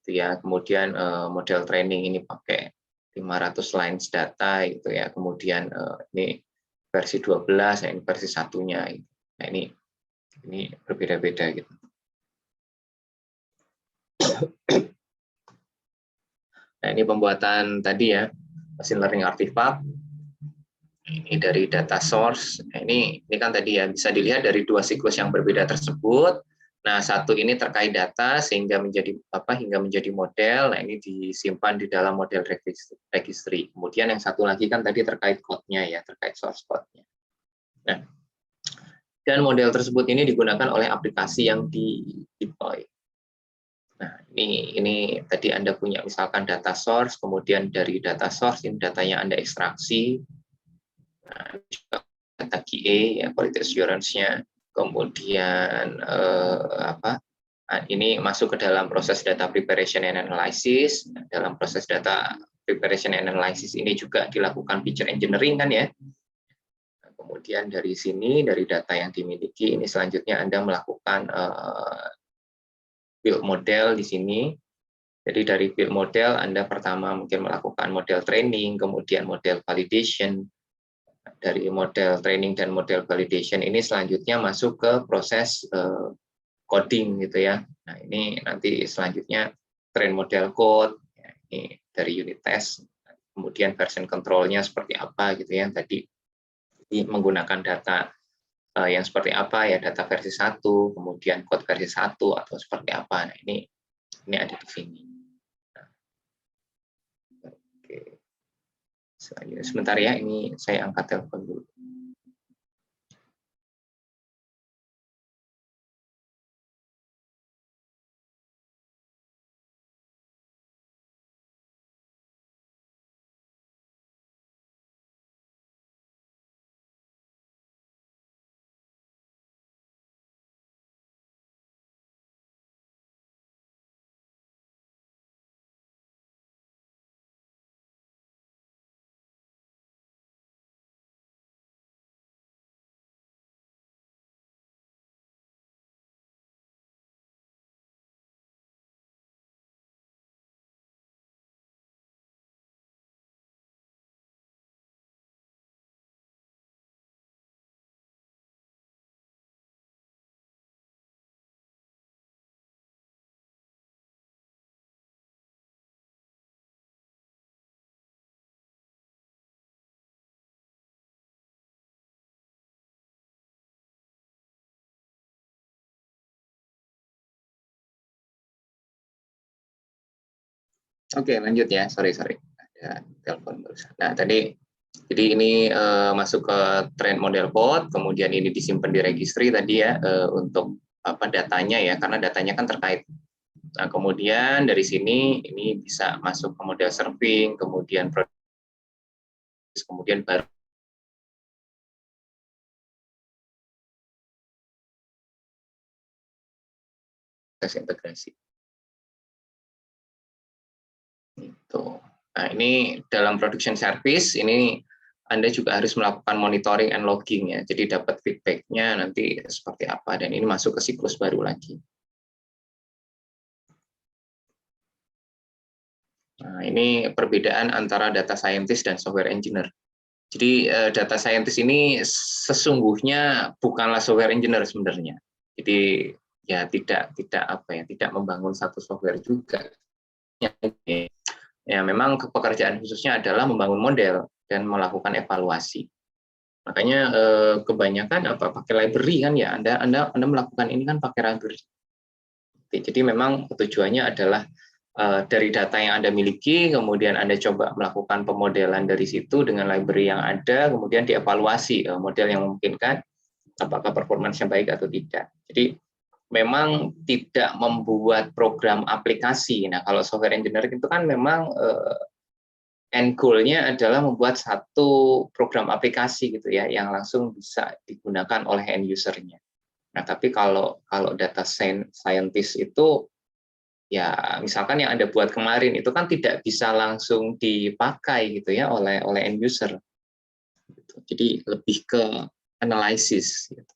gitu ya. Kemudian model training ini pakai 500 lines data gitu ya. Kemudian ini versi 12, ini versi satunya. Nah, ini berbeda-beda gitu. Nah, ini pembuatan tadi ya, machine learning artifact. Ini dari data source. Nah, ini kan tadi ya bisa dilihat dari 2 siklus yang berbeda tersebut. Nah, satu ini terkait data sehingga menjadi hingga menjadi model. Nah, ini disimpan di dalam model registry. Kemudian yang satu lagi kan tadi terkait code-nya ya, terkait source code-nya. Nah, dan model tersebut ini digunakan oleh aplikasi yang di-deploy. Nah, ini tadi Anda punya misalkan data source, kemudian dari data source ini datanya Anda ekstraksi. Nah, juga data QA ya, quality assurance-nya, kemudian ini masuk ke dalam proses data preparation and analysis. Dalam proses data preparation and analysis ini juga dilakukan feature engineering kan ya. Nah, kemudian dari sini, dari data yang dimiliki ini selanjutnya Anda melakukan build model di sini. Jadi dari build model Anda pertama mungkin melakukan model training, kemudian model validation. Dari model training dan model validation ini selanjutnya masuk ke proses coding gitu ya. Nah, ini nanti selanjutnya train model code, ya, ini dari unit test, kemudian version control-nya seperti apa gitu ya. Tadi menggunakan data yang seperti apa ya, data versi 1, kemudian code versi 1 atau seperti apa. Nah, ini ada di sini. Nah, oke. Selanjutnya sebentar ya, ini saya angkat telepon dulu. Oke, lanjut ya. Sorry. Ada telepon barusan. Nah, tadi jadi ini masuk ke train model code, kemudian ini disimpan di registry tadi ya untuk datanya ya, karena datanya kan terkait Nah, kemudian dari sini ini bisa masuk ke model serving, kemudian kemudian baru proses integrasi. Itu. Nah, ini dalam production service ini Anda juga harus melakukan monitoring and logging ya. Jadi dapat feedback-nya nanti seperti apa, dan ini masuk ke siklus baru lagi. Nah, ini perbedaan antara data scientist dan software engineer. Jadi data scientist ini sesungguhnya bukanlah software engineer sebenarnya. Jadi ya tidak membangun satu software juga. Ya memang pekerjaan khususnya adalah membangun model dan melakukan evaluasi. Makanya kebanyakan pakai library kan ya, Anda melakukan ini kan pakai library. Jadi memang tujuannya adalah dari data yang Anda miliki, kemudian Anda coba melakukan pemodelan dari situ dengan library yang ada, kemudian dievaluasi model yang memungkinkan apakah performance-nya baik atau tidak. Jadi memang tidak membuat program aplikasi. Nah, kalau software engineering itu kan memang end goal-nya adalah membuat satu program aplikasi gitu ya, yang langsung bisa digunakan oleh end user-nya. Nah, tapi kalau data scientist itu ya misalkan yang Anda buat kemarin itu kan tidak bisa langsung dipakai gitu ya oleh end user. Jadi lebih ke analisis gitu.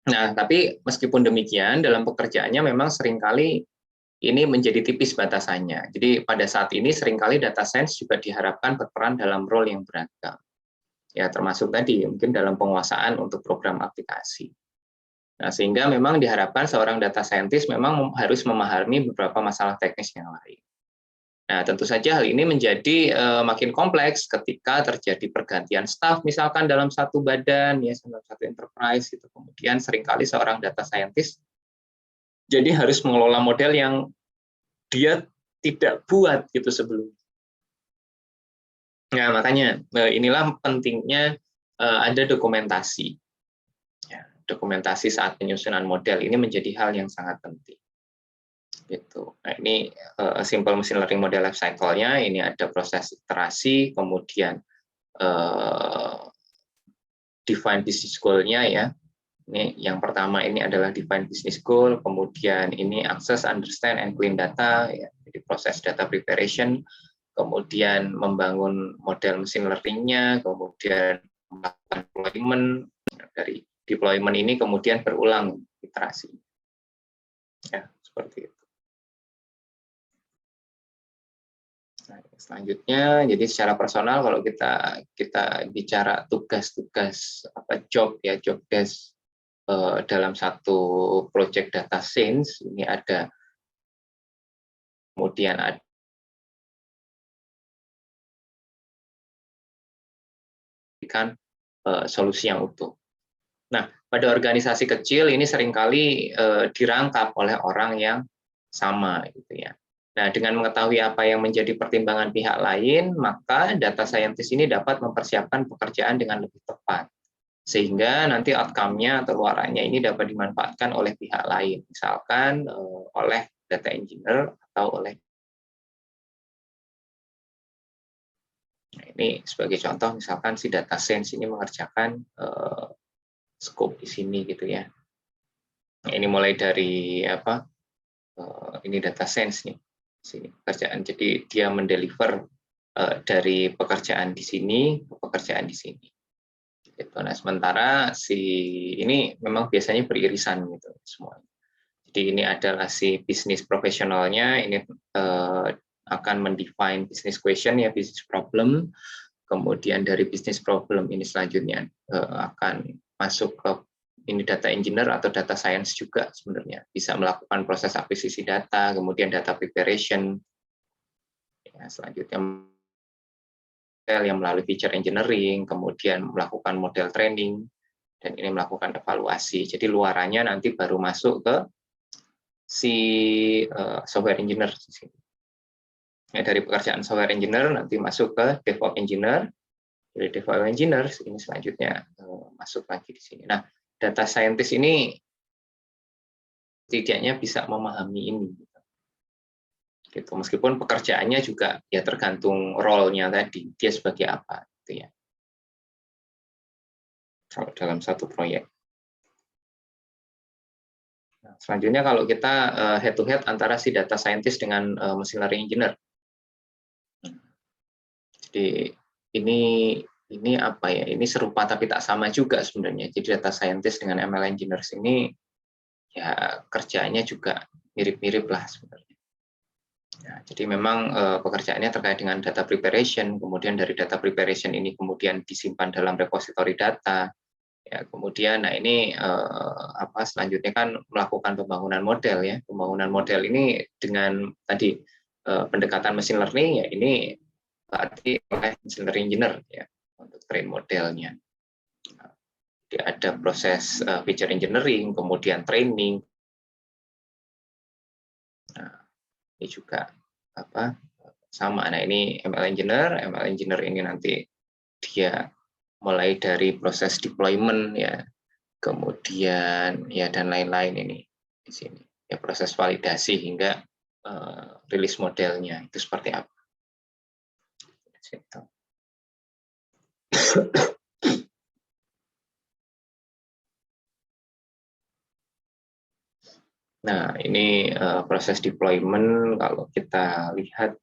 Nah, tapi meskipun demikian dalam pekerjaannya memang seringkali ini menjadi tipis batasannya. Jadi pada saat ini seringkali data science juga diharapkan berperan dalam role yang beragam. Ya, termasuk tadi mungkin dalam penguasaan untuk program aplikasi. Nah, sehingga memang diharapkan seorang data scientist memang harus memahami beberapa masalah teknis yang lain. Nah, tentu saja hal ini menjadi makin kompleks ketika terjadi pergantian staf, misalkan dalam satu badan, ya, dalam satu enterprise, gitu. Kemudian seringkali seorang data scientist jadi harus mengelola model yang dia tidak buat gitu sebelumnya. Nah, makanya inilah pentingnya ada dokumentasi. Ya, dokumentasi saat penyusunan model ini menjadi hal yang sangat penting. Gitu. Nah, ini simple machine learning model life cycle-nya, ini ada proses iterasi, kemudian define business goal-nya ya. Ini yang pertama ini adalah define business goal, kemudian ini access, understand, and clean data, ya. Jadi proses data preparation, kemudian membangun model machine learning-nya, kemudian melakukan deployment, dari deployment ini kemudian berulang iterasi. Ya, seperti itu. Nah, selanjutnya, jadi secara personal kalau kita bicara tugas-tugas job desk dalam satu project data science, ini ada kemudian ada solusi yang utuh. Nah, pada organisasi kecil ini seringkali dirangkap oleh orang yang sama gitu ya. Nah, dengan mengetahui apa yang menjadi pertimbangan pihak lain, maka data scientist ini dapat mempersiapkan pekerjaan dengan lebih tepat. Sehingga nanti outcome-nya atau luarannya ini dapat dimanfaatkan oleh pihak lain, misalkan oleh data engineer atau oleh. Nah, ini sebagai contoh, misalkan si data science ini mengerjakan scope di sini gitu ya. Nah, ini mulai dari ini data science nih, sini pekerjaan. Jadi dia mendeliver dari pekerjaan di sini ke pekerjaan di sini. Gitu. Nah, sementara si ini memang biasanya beririsan gitu semuanya. Jadi ini adalah si bisnis profesionalnya, ini akan mendefine business question ya, business problem. Kemudian dari business problem ini selanjutnya akan masuk ke ini data engineer atau data science juga sebenarnya, bisa melakukan proses akuisisi data, kemudian data preparation, ya, selanjutnya yang melalui feature engineering, kemudian melakukan model training, dan ini melakukan evaluasi. Jadi luarannya nanti baru masuk ke si software engineer. Ya, dari pekerjaan software engineer nanti masuk ke DevOps engineer, dari DevOps engineer ini selanjutnya masuk lagi di sini. Nah, data scientist ini setidaknya bisa memahami ini. Gitu. Meskipun pekerjaannya juga ya tergantung role-nya tadi, dia sebagai apa gitu ya. Kalau dalam satu proyek. Nah, selanjutnya kalau kita head to head antara si data scientist dengan machine learning engineer. Jadi ini apa ya? Ini serupa tapi tak sama juga sebenarnya. Jadi data scientist dengan ML engineers ini ya kerjanya juga mirip-mirip lah sebenarnya. Ya, jadi memang pekerjaannya terkait dengan data preparation, kemudian dari data preparation ini kemudian disimpan dalam repository data. Ya, kemudian nah ini apa selanjutnya kan melakukan pembangunan model ya. Pembangunan model ini dengan tadi pendekatan machine learning ya ini berarti oleh machine learning engineer ya untuk train modelnya. Jadi ada proses feature engineering, kemudian training. Nah, ini juga apa sama. Nah ini ML engineer ini nanti dia mulai dari proses deployment ya, kemudian ya dan lain-lain ini di sini ya proses validasi hingga rilis modelnya itu seperti apa. Nah, ini proses deployment kalau kita lihat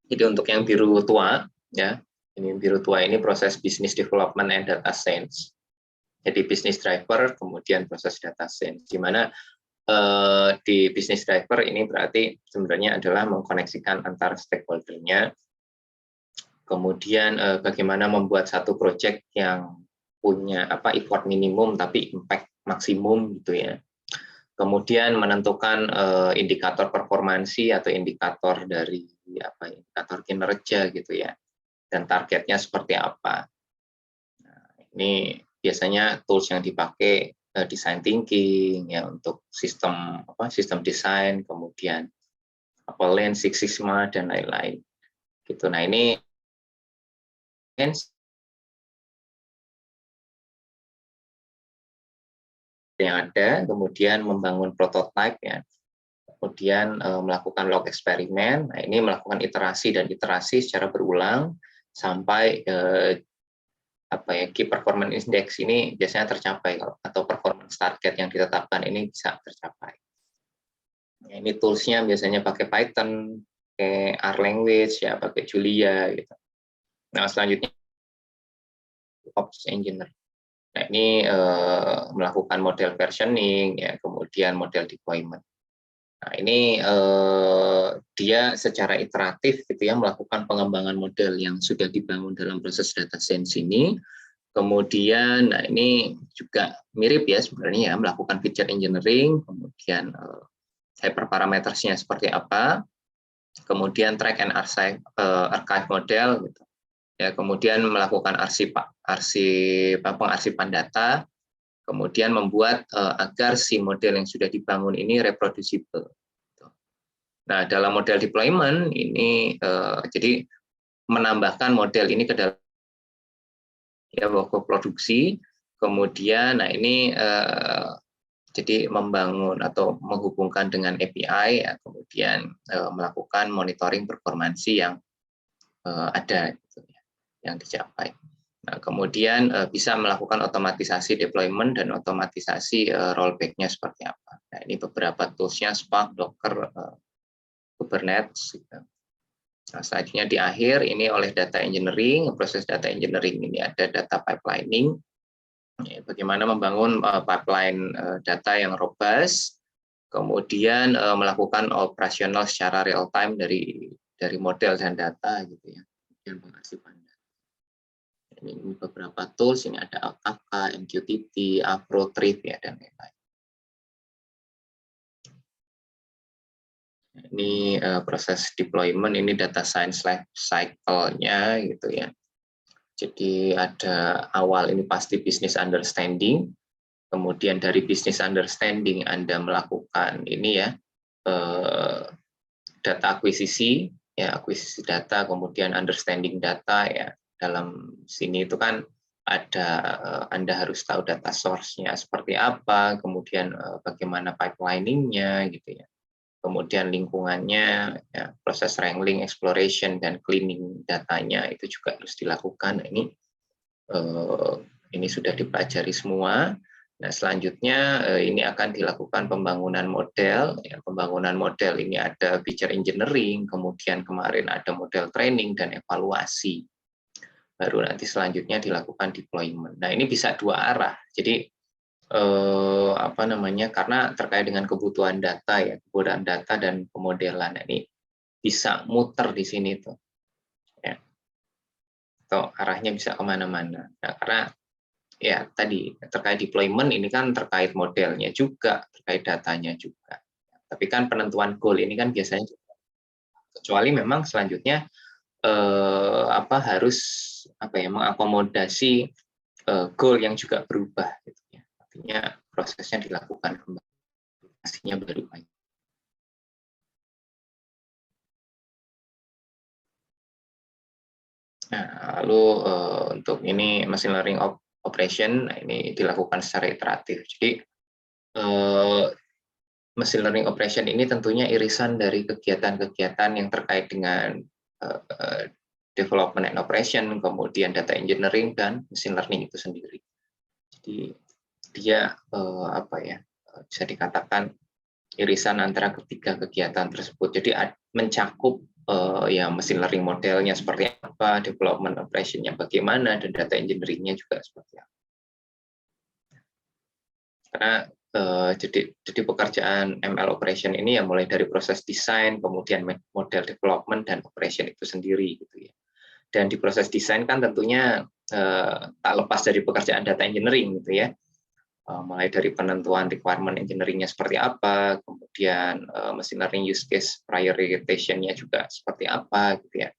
jadi untuk yang biru tua ya, ini biru tua ini proses business development and data science. Jadi business driver kemudian proses data science di mana di business driver ini berarti sebenarnya adalah mengkoneksikan antar stakeholder-nya, kemudian bagaimana membuat satu project yang punya effort minimum tapi impact maksimum gitu ya. Kemudian menentukan indikator performansi atau indikator dari indikator kinerja gitu ya, dan targetnya seperti apa. Nah, ini biasanya tools yang dipakai design thinking ya untuk sistem desain, kemudian Lean Six Sigma dan lain-lain gitu. Nah ini yang ada, kemudian membangun prototype ya, kemudian melakukan log eksperimen. Nah ini melakukan iterasi dan iterasi secara berulang sampai key performance index ini biasanya tercapai atau performance target yang ditetapkan ini bisa tercapai. Nah, ini toolsnya biasanya pakai Python, pakai R language ya, pakai Julia gitu. Nah selanjutnya Ops Engineer. Nah ini melakukan model versioning ya, kemudian model deployment. Nah ini dia secara iteratif gitu ya melakukan pengembangan model yang sudah dibangun dalam proses data science ini. Kemudian nah ini juga mirip ya sebenarnya ya melakukan feature engineering, kemudian hyperparametersnya seperti apa, kemudian track and archive model gitu. Ya, kemudian melakukan pengarsipan data, kemudian membuat agar si model yang sudah dibangun ini reproducible. Nah, dalam model deployment ini jadi menambahkan model ini ke dalam produksi, kemudian nah ini jadi membangun atau menghubungkan dengan API, ya, kemudian melakukan monitoring performansi yang ada. Gitu, ya, yang dicapai. Nah, kemudian bisa melakukan otomatisasi deployment dan otomatisasi rollback-nya seperti apa. Nah, ini beberapa tools-nya Spark, Docker, Kubernetes. Gitu. Nah, selanjutnya di akhir ini oleh data engineering, proses data engineering ini ada data pipelining, bagaimana membangun pipeline data yang robust, kemudian melakukan operasional secara real time dari model dan data gitu ya, dan pengarsipan. Ini beberapa tools, ini ada Kafka, MQTT, Afro, Thrift, ya, dan lain-lain. Ini proses deployment, ini data science life cycle-nya gitu ya. Jadi ada awal ini pasti business understanding, kemudian dari business understanding Anda melakukan ini ya data akuisisi, ya akuisisi data, kemudian understanding data ya. Dalam sini itu kan ada Anda harus tahu data source-nya seperti apa, kemudian bagaimana pipelining-nya gitu ya. Kemudian lingkungannya, ya, proses wrangling, exploration, dan cleaning datanya itu juga harus dilakukan. Nah, ini sudah dipelajari semua. Nah, selanjutnya ini akan dilakukan pembangunan model. Ya, pembangunan model ini ada feature engineering, kemudian kemarin ada model training dan evaluasi. Baru nanti selanjutnya dilakukan deployment. Nah, ini bisa dua arah. Jadi apa namanya? Karena terkait dengan kebutuhan data ya, kebutuhan data dan pemodelan. Nah, ini bisa muter di sini tuh. Ya. Atau arahnya bisa kemana-mana. Nah, karena ya tadi terkait deployment ini kan terkait modelnya juga, terkait datanya juga. Tapi kan penentuan goal ini kan biasanya kecuali memang selanjutnya harus mengakomodasi goal yang juga berubah gitu ya. Artinya prosesnya dilakukan kembali, aplikasinya baru aja. Nah, lalu untuk ini machine learning operation, nah ini dilakukan secara iteratif. Jadi machine learning operation ini tentunya irisan dari kegiatan-kegiatan yang terkait dengan development and operation, kemudian data engineering dan machine learning itu sendiri. Jadi dia bisa dikatakan irisan antara ketiga kegiatan tersebut. Jadi mencakup ya machine learning modelnya seperti apa, development operation-nya bagaimana, dan data engineering-nya juga seperti apa. Karena jadi pekerjaan ML operation ini ya mulai dari proses desain, kemudian model development dan operation itu sendiri gitu ya. Dan di proses desain kan tentunya tak lepas dari pekerjaan data engineering gitu ya. Mulai dari penentuan requirement engineering-nya seperti apa, kemudian machine learning use case prioritization-nya juga seperti apa gitu ya.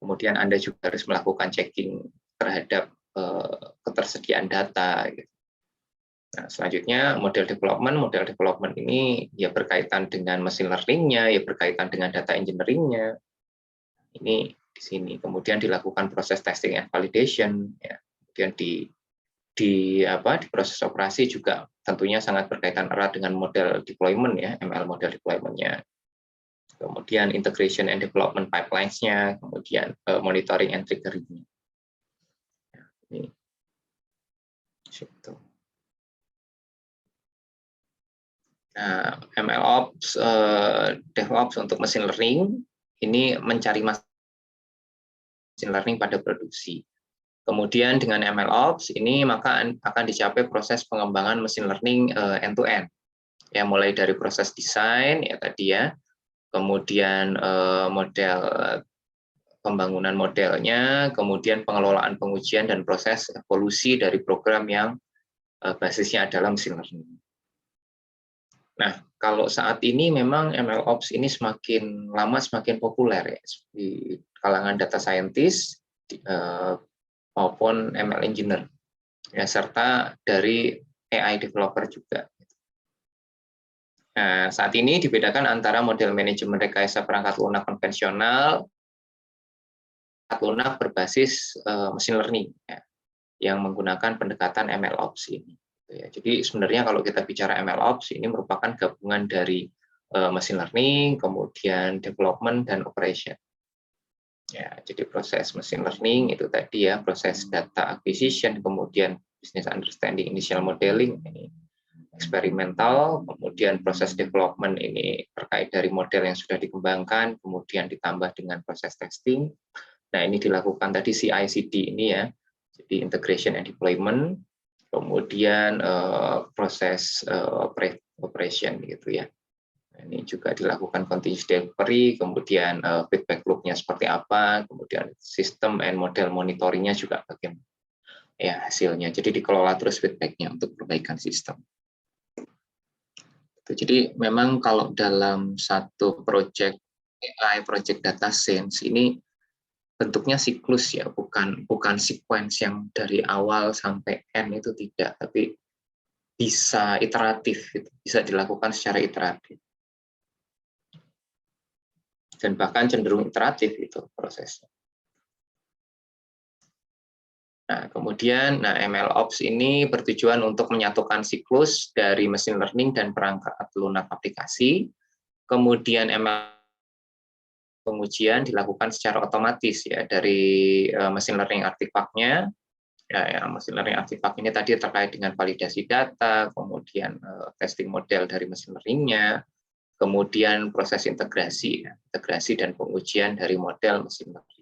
Kemudian Anda juga harus melakukan checking terhadap ketersediaan data gitu. Nah, selanjutnya model development ini ya berkaitan dengan machine learning-nya, ya berkaitan dengan data engineering-nya. Ini di sini. Kemudian dilakukan proses testing and validation, ya. Kemudian di proses operasi juga tentunya sangat berkaitan erat dengan model deployment ya, ML model deployment-nya. Kemudian integration and development pipelines-nya, kemudian monitoring and triggering-nya. Ini situ. Nah, MLOps, DevOps untuk machine learning, ini mencari machine learning pada produksi. Kemudian dengan MLOps, ini maka akan dicapai proses pengembangan machine learning end-to-end. Ya, mulai dari proses desain, ya tadi ya, kemudian model pembangunan modelnya, kemudian pengelolaan pengujian dan proses evolusi dari program yang basisnya adalah machine learning. Nah, kalau saat ini memang MLOps ini semakin lama semakin populer ya di kalangan data scientist maupun ML engineer, ya, serta dari AI developer juga. Nah, saat ini dibedakan antara model manajemen rekayasa perangkat lunak konvensional, perangkat lunak berbasis machine learning, ya, yang menggunakan pendekatan MLOps ini. Ya, jadi sebenarnya kalau kita bicara MLOps ini merupakan gabungan dari machine learning, kemudian development dan operation. Ya, jadi proses machine learning itu tadi ya, proses data acquisition, kemudian business understanding, initial modeling, ini eksperimental, kemudian proses development ini terkait dari model yang sudah dikembangkan, kemudian ditambah dengan proses testing. Nah, ini dilakukan tadi CI/CD ini ya, jadi integration and deployment, kemudian proses operation gitu ya. Ini juga dilakukan continuous delivery, kemudian feedback loop-nya seperti apa, kemudian sistem and model monitoring-nya juga bagaimana ya hasilnya. Jadi dikelola terus feedback-nya untuk perbaikan sistem. Jadi memang kalau dalam satu project AI, project data science ini bentuknya siklus ya, bukan sequence yang dari awal sampai end itu tidak, tapi bisa iteratif, gitu. Bisa dilakukan secara iteratif. dan bahkan cenderung iteratif itu prosesnya. Nah, kemudian MLOps ini bertujuan untuk menyatukan siklus dari machine learning dan perangkat lunak aplikasi. Kemudian pengujian dilakukan secara otomatis ya dari machine learning artifact-nya. Ya, machine learning artifact ini tadi terkait dengan validasi data, kemudian testing model dari machine learning-nya, kemudian proses integrasi dan pengujian dari model machine learning.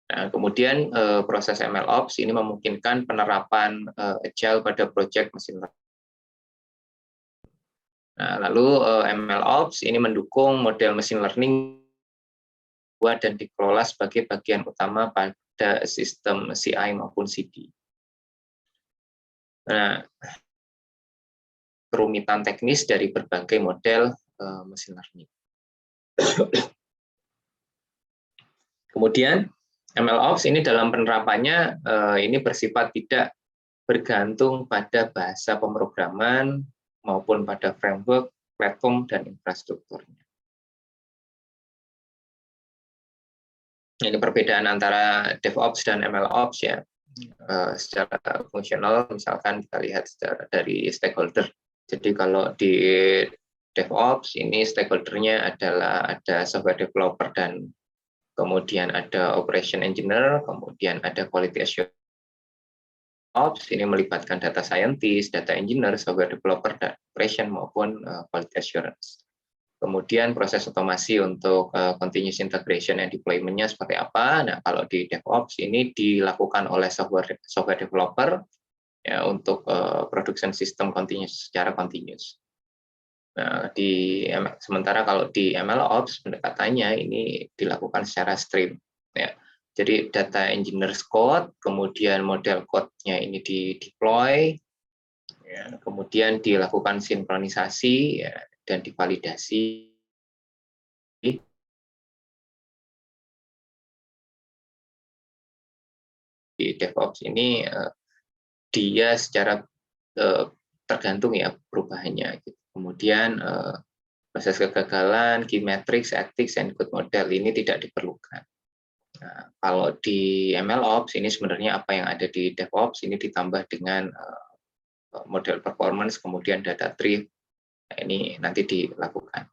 Nah, kemudian proses MLOps ini memungkinkan penerapan agile pada project machine learning. Nah, lalu MLOps ini mendukung model machine learning dan dikelola sebagai bagian utama pada sistem CI maupun CD. Nah, kerumitan teknis dari berbagai model machine learning. Kemudian MLOps ini dalam penerapannya ini bersifat tidak bergantung pada bahasa pemrograman maupun pada framework, platform, dan infrastrukturnya. Ini perbedaan antara DevOps dan MLOps ya. Secara fungsional, misalkan kita lihat dari stakeholder. Jadi kalau di DevOps ini stakeholdernya adalah ada software developer dan kemudian ada operation engineer, kemudian ada quality assurance. Ops ini melibatkan data scientist, data engineer, software developer, dan operation maupun quality assurance. Kemudian proses otomasi untuk continuous integration and deployment-nya seperti apa? Nah, kalau di DevOps ini dilakukan oleh software developer ya untuk production system secara continuous. Nah, sementara kalau di MLOps pendekatannya ini dilakukan secara stream ya. Jadi data engineer code, kemudian model code-nya ini di-deploy, ya, kemudian dilakukan sinkronisasi ya, dan divalidasi. Di DevOps ini dia secara tergantung ya perubahannya. Gitu. Kemudian proses kegagalan, key metrics, ethics, and good model ini tidak diperlukan. Nah, kalau di MLOps ini sebenarnya apa yang ada di DevOps ini ditambah dengan model performance, kemudian data tree, nah, ini nanti dilakukan.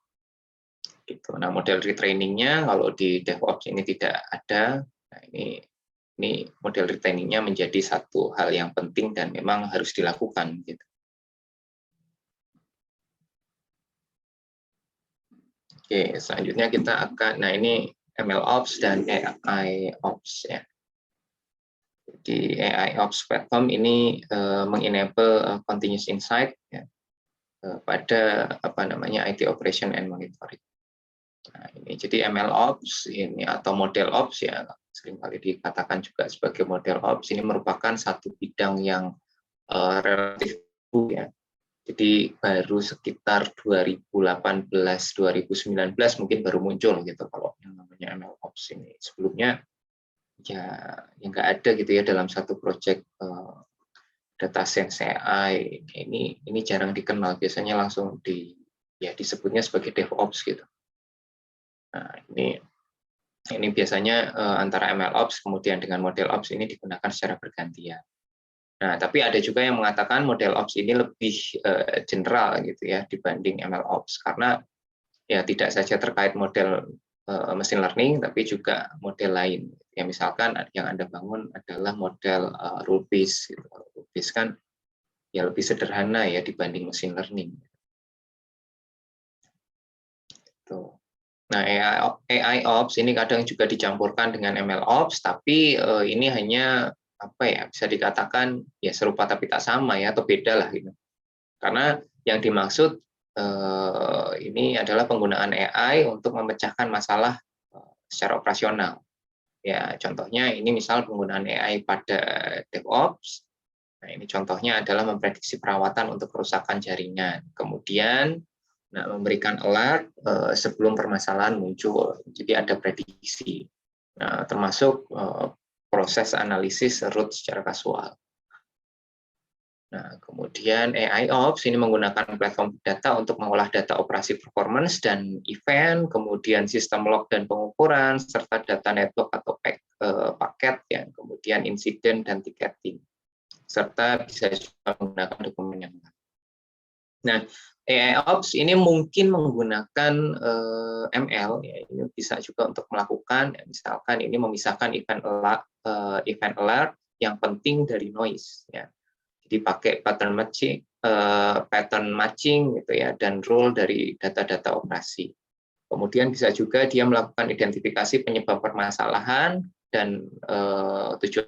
Gitu. Nah, model retraining-nya kalau di DevOps ini tidak ada. Nah, ini model retraining-nya menjadi satu hal yang penting dan memang harus dilakukan. Gitu. Oke, selanjutnya kita akan, nah ini MLOps dan AIOps ya. Di AIOps platform ini mengenable continuous insight ya, pada IT operation and monitoring. Nah, ini jadi MLOps ini atau model ops ya seringkali dikatakan juga sebagai model ops ini merupakan satu bidang yang relatif baru ya. Jadi baru sekitar 2018-2019 mungkin baru muncul gitu kalau yang namanya MLOps ini. Sebelumnya ya nggak ada gitu ya dalam satu project data science AI ini jarang dikenal, biasanya langsung disebutnya sebagai DevOps gitu. Nah, ini biasanya antara MLOps kemudian dengan model ops ini digunakan secara bergantian. Nah, tapi ada juga yang mengatakan model ops ini lebih general gitu ya dibanding MLOps karena ya tidak saja terkait model machine learning tapi juga model lain. Ya misalkan yang Anda bangun adalah model rule based gitu. Rule based kan ya lebih sederhana ya dibanding machine learning. Tuh. Nah, AIOps ini kadang juga dicampurkan dengan MLOps, tapi ini hanya bisa dikatakan ya serupa tapi tak sama ya atau beda lah gitu. Karena yang dimaksud ini adalah penggunaan AI untuk memecahkan masalah secara operasional. Ya, contohnya ini misal penggunaan AI pada DevOps. Nah, ini contohnya adalah memprediksi perawatan untuk kerusakan jaringan. Kemudian memberikan alert sebelum permasalahan muncul. Jadi ada prediksi. Nah, termasuk proses analisis root secara kasual. Nah, kemudian Kemudian AIOps ini menggunakan platform data untuk mengolah data operasi performance dan event, kemudian sistem log dan pengukuran, serta data network atau paket, ya, kemudian insiden dan ticketing, serta bisa juga menggunakan dokumen yang lain. Nah, AIOps ini mungkin menggunakan ML, ya, ini bisa juga untuk melakukan, ya, misalkan ini memisahkan event alert yang penting dari noise, ya. Jadi pakai pattern matching gitu ya, dan rule dari data-data operasi. Kemudian bisa juga dia melakukan identifikasi penyebab permasalahan dan tujuan,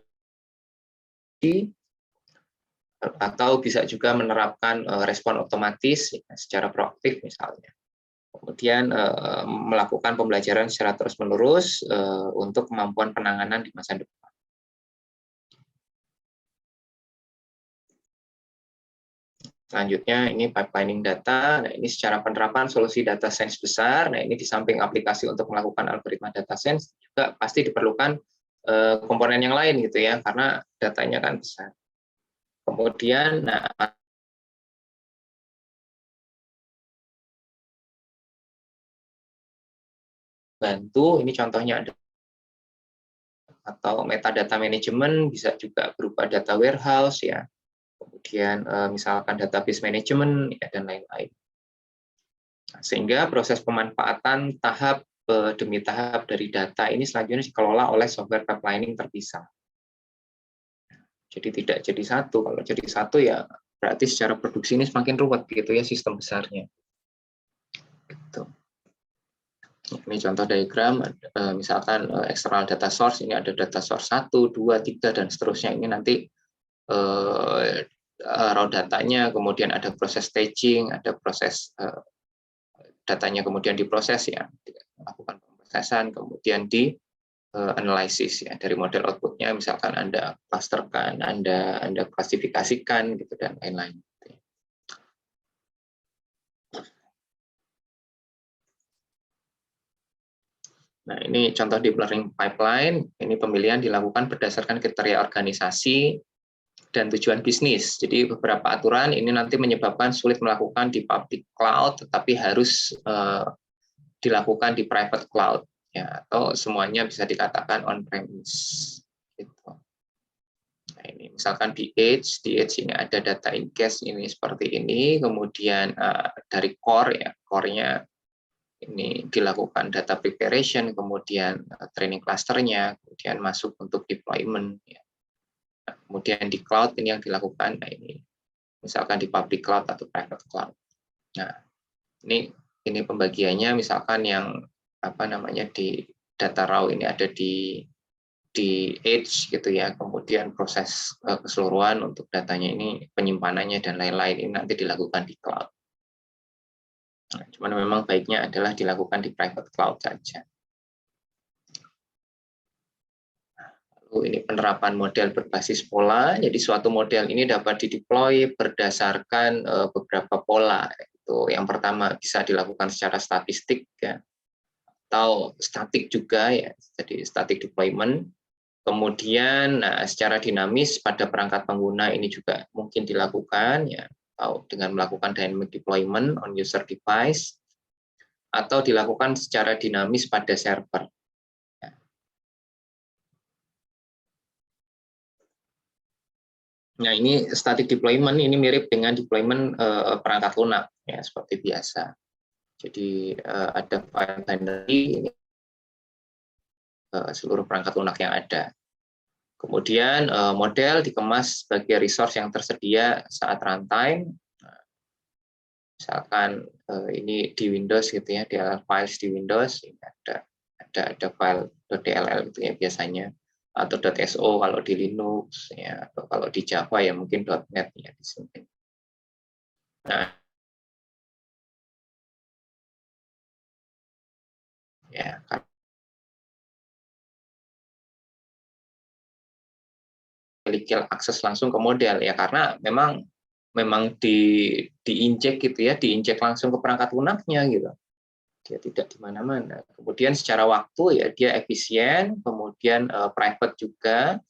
atau bisa juga menerapkan respon otomatis ya, secara proaktif misalnya. Kemudian melakukan pembelajaran secara terus-menerus untuk kemampuan penanganan di masa depan. Selanjutnya ini pipelining data. Nah, ini secara penerapan solusi data science besar. Nah, ini di samping aplikasi untuk melakukan algoritma data science juga pasti diperlukan komponen yang lain gitu ya, karena datanya kan besar. Kemudian nah, bantu ini contohnya ada, atau metadata management bisa juga berupa data warehouse ya. Kemudian misalkan database management ya, dan lain-lain. Sehingga proses pemanfaatan tahap demi tahap dari data ini selanjutnya dikelola oleh software pipelining terpisah. Jadi tidak jadi satu. Kalau jadi satu ya berarti secara produksi ini semakin ruwet gitu ya sistem besarnya. Gitu. Ini contoh diagram, misalkan external data source, ini ada data source 1, 2, 3, dan seterusnya. Ini nanti raw datanya, kemudian ada proses staging, ada proses datanya kemudian diproses ya, melakukan pemrosesan, kemudian di analisis ya dari model outputnya, misalkan Anda clusterkan, Anda klasifikasikan gitu dan lain-lain. Nah, ini contoh deep learning pipeline. Ini pemilihan dilakukan berdasarkan kriteria organisasi dan tujuan bisnis. Jadi beberapa aturan ini nanti menyebabkan sulit melakukan di public cloud, tetapi harus dilakukan di private cloud, ya, atau semuanya bisa dikatakan on-premise. Gitu. Nah, ini misalkan di Edge ini ada data ingest ini seperti ini, kemudian dari core ya, core-nya ini dilakukan data preparation, kemudian training clusternya, kemudian masuk untuk deployment. Ya. Nah, kemudian di cloud ini yang dilakukan, nah ini misalkan di public cloud atau private cloud. Nah, ini pembagiannya, misalkan yang apa namanya di data raw ini ada di Edge gitu ya, kemudian proses keseluruhan untuk datanya ini penyimpanannya dan lain-lain ini nanti dilakukan di cloud. Nah, cuman memang baiknya adalah dilakukan di private cloud saja. Lalu ini penerapan model berbasis pola. Jadi suatu model ini dapat dideploy berdasarkan beberapa pola. Itu yang pertama bisa dilakukan secara statistik ya, atau statik juga ya, jadi static deployment. Kemudian secara dinamis pada perangkat pengguna ini juga mungkin dilakukan ya, atau dengan melakukan dynamic deployment on user device, atau dilakukan secara dinamis pada server. Nah, ini static deployment ini mirip dengan deployment perangkat lunak ya, seperti biasa. Jadi ada file binary ini seluruh perangkat lunak yang ada. Kemudian model dikemas sebagai resource yang tersedia saat runtime. Misalkan ini di Windows gitu ya, DLL files di Windows ini ada file .dll gitu ya biasanya, atau .so kalau di Linux ya, atau kalau di Java ya mungkin .net ya di sini. Nah, ya memiliki akses langsung ke model ya, karena memang diinjek gitu ya, diinjek langsung ke perangkat lunaknya gitu. Dia tidak di mana-mana. Kemudian secara waktu ya dia efisien, kemudian private juga.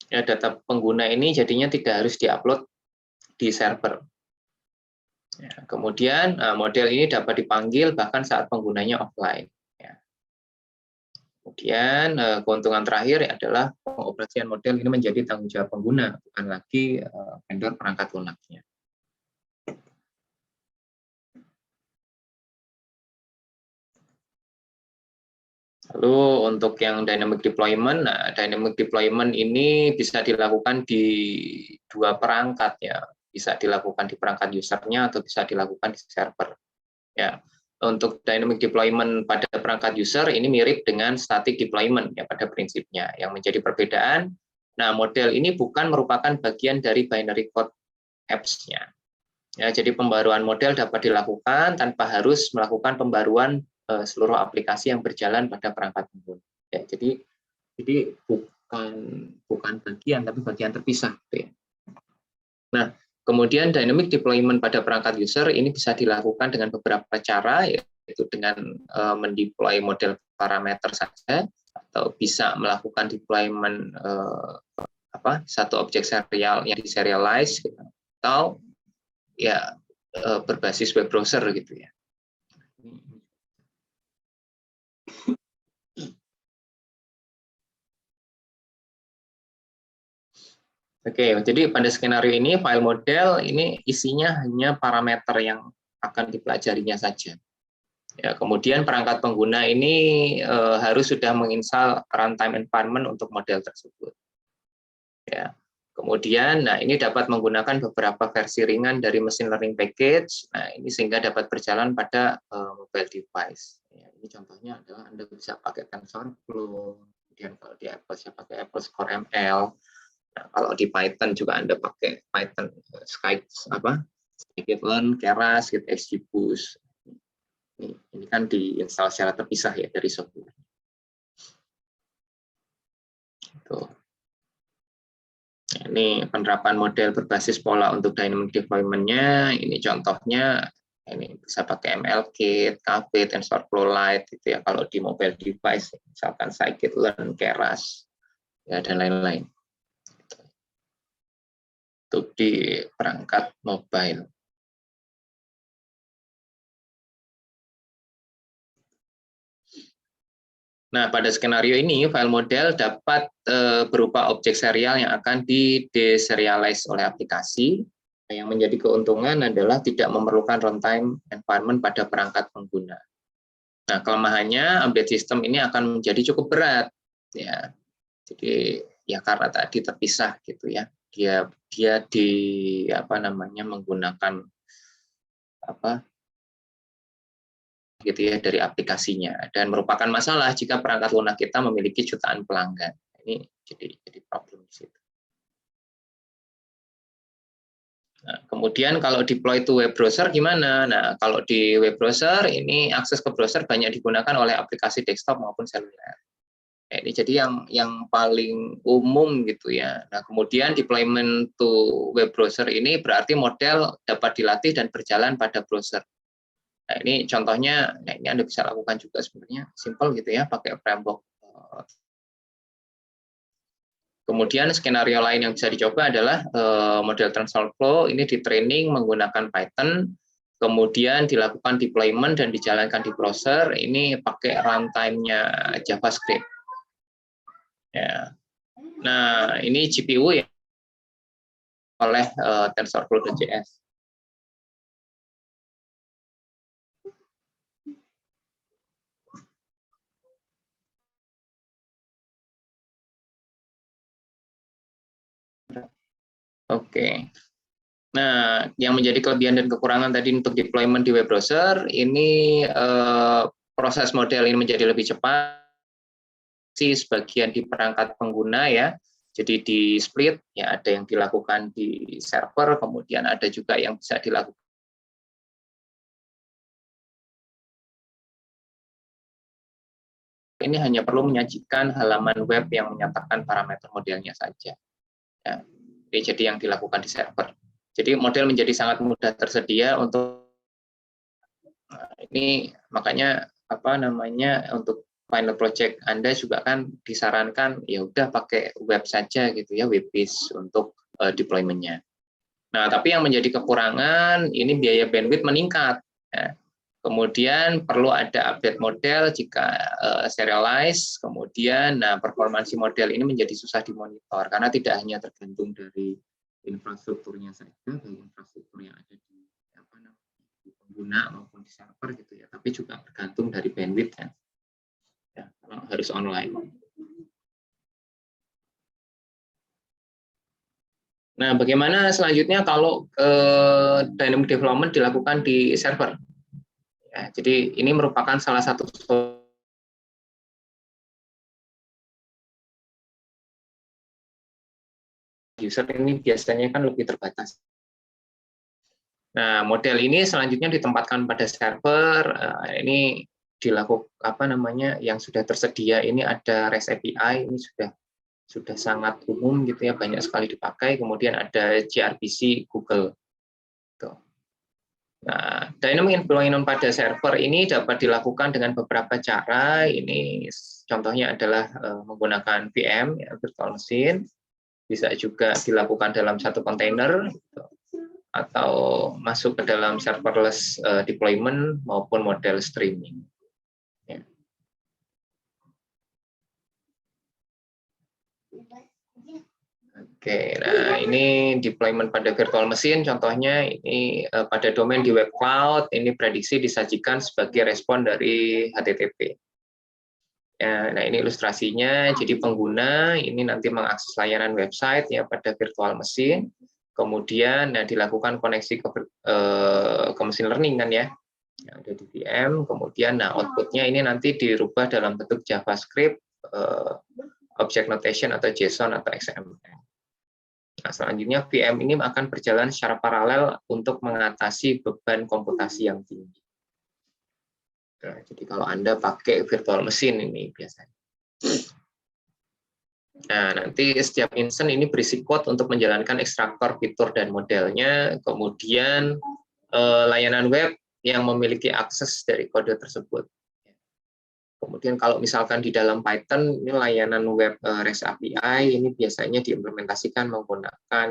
Ya, data pengguna ini jadinya tidak harus diupload di server. Ya, kemudian model ini dapat dipanggil bahkan saat penggunanya offline. Ya. Kemudian keuntungan terakhir adalah pengoperasian model ini menjadi tanggung jawab pengguna, bukan lagi vendor perangkat lunaknya. Lalu untuk yang dynamic deployment, nah dynamic deployment ini bisa dilakukan di dua perangkat ya. Bisa dilakukan di perangkat usernya atau bisa dilakukan di server. Ya, untuk dynamic deployment pada perangkat user ini mirip dengan static deployment ya pada prinsipnya. Yang menjadi perbedaan, nah model ini bukan merupakan bagian dari binary code apps-nya. Ya, jadi pembaruan model dapat dilakukan tanpa harus melakukan pembaruan seluruh aplikasi yang berjalan pada perangkat pengguna. Ya, jadi bukan bagian tapi bagian terpisah. Gitu ya. Nah, kemudian dynamic deployment pada perangkat user ini bisa dilakukan dengan beberapa cara, yaitu dengan mendeploy model parameter saja, atau bisa melakukan deployment satu objek serial yang diserialize, gitu, atau ya berbasis web browser gitu ya. Oke, jadi pada skenario ini file model ini isinya hanya parameter yang akan dipelajarinya saja. Ya, kemudian perangkat pengguna ini harus sudah menginstal runtime environment untuk model tersebut. Ya. Kemudian, nah ini dapat menggunakan beberapa versi ringan dari machine learning package. Nah ini sehingga dapat berjalan pada mobile device. Ya, ini contohnya adalah Anda bisa pakai TensorFlow. Kemudian kalau di Apple saya pakai Apple Score ML. Nah, kalau di Python juga Anda pakai Python scikit-learn, Keras, XGBoost. Ini kan diinstal secara terpisah ya dari software. Tuh. Ini penerapan model berbasis pola untuk dynamic deployment-nya. Ini contohnya, ini bisa pakai MLKit, KB, TensorFlow Lite, gitu ya. Kalau di mobile device, misalkan scikit-learn, Keras, ya dan lain-lain. Untuk di perangkat mobile. Nah, pada skenario ini, file model dapat berupa objek serial yang akan di-deserialize oleh aplikasi. Yang menjadi keuntungan adalah tidak memerlukan runtime environment pada perangkat pengguna. Nah, kelemahannya update system ini akan menjadi cukup berat. Ya, jadi ya karena tadi terpisah gitu ya. Dia menggunakan gitu ya dari aplikasinya, dan merupakan masalah jika perangkat lunak kita memiliki jutaan pelanggan. Ini jadi problem di situ. Nah, kemudian kalau deploy to web browser gimana? Nah, kalau di web browser ini akses ke browser banyak digunakan oleh aplikasi desktop maupun seluler. Nah, ini jadi yang paling umum gitu ya. Nah, kemudian deployment to web browser ini berarti model dapat dilatih dan berjalan pada browser. Nah, ini contohnya, nah ini Anda bisa lakukan juga sebenarnya, simple gitu ya, pakai framework. Kemudian skenario lain yang bisa dicoba adalah model TensorFlow ini di training menggunakan Python, kemudian dilakukan deployment dan dijalankan di browser, ini pakai runtime-nya JavaScript. Ya. Nah, ini GPU ya oleh TensorFlow.js. Oke. Nah, yang menjadi kelebihan dan kekurangan tadi untuk deployment di web browser, ini proses model ini menjadi lebih cepat, sebagian di perangkat pengguna ya, jadi di split, ya ada yang dilakukan di server, kemudian ada juga yang bisa dilakukan. Ini hanya perlu menyajikan halaman web yang menyatakan parameter modelnya saja. Ya, jadi yang dilakukan di server. Jadi model menjadi sangat mudah tersedia untuk ini, makanya untuk final project Anda juga kan disarankan ya udah pakai web saja gitu ya, web based untuk deployment-nya. Nah, tapi yang menjadi kekurangan ini biaya bandwidth meningkat. Ya. Kemudian perlu ada update model jika serialize. Kemudian, nah performansi model ini menjadi susah dimonitor karena tidak hanya tergantung dari infrastrukturnya saja, baik infrastruktur yang ada di di pengguna maupun di server gitu ya, tapi juga tergantung dari bandwidth ya, harus online. Nah, bagaimana selanjutnya kalau dynamic development dilakukan di server? Ya, jadi ini merupakan salah satu user ini biasanya kan lebih terbatas. Nah, model ini selanjutnya ditempatkan pada server. Ini dilakukan apa namanya yang sudah tersedia. Ini ada REST API, ini sudah sangat umum gitu ya, banyak sekali dipakai. Kemudian ada gRPC Google. Tuh. Nah, dynamic deployment pada server ini dapat dilakukan dengan beberapa cara. Ini contohnya adalah menggunakan VM, ya, virtual machine. Bisa juga dilakukan dalam satu kontainer, atau masuk ke dalam serverless deployment maupun model streaming. Ya. Oke, nah ini deployment pada virtual machine, contohnya ini pada domain di web cloud, ini prediksi disajikan sebagai respon dari HTTP. Ya, nah ini ilustrasinya, jadi pengguna ini nanti mengakses layanan website ya pada virtual machine, kemudian nah, dilakukan koneksi ke machine learning kan ya, yang ada di VM, kemudian nah outputnya ini nanti dirubah dalam bentuk JavaScript, object notation atau JSON atau XML. Nah, selanjutnya VM ini akan berjalan secara paralel untuk mengatasi beban komputasi yang tinggi. Nah, jadi kalau Anda pakai virtual machine ini biasanya. Nah, nanti setiap instance ini berisi code untuk menjalankan ekstraktor, fitur, dan modelnya. Kemudian layanan web yang memiliki akses dari kode tersebut. Kemudian kalau misalkan di dalam Python, ini layanan web REST API, ini biasanya diimplementasikan menggunakan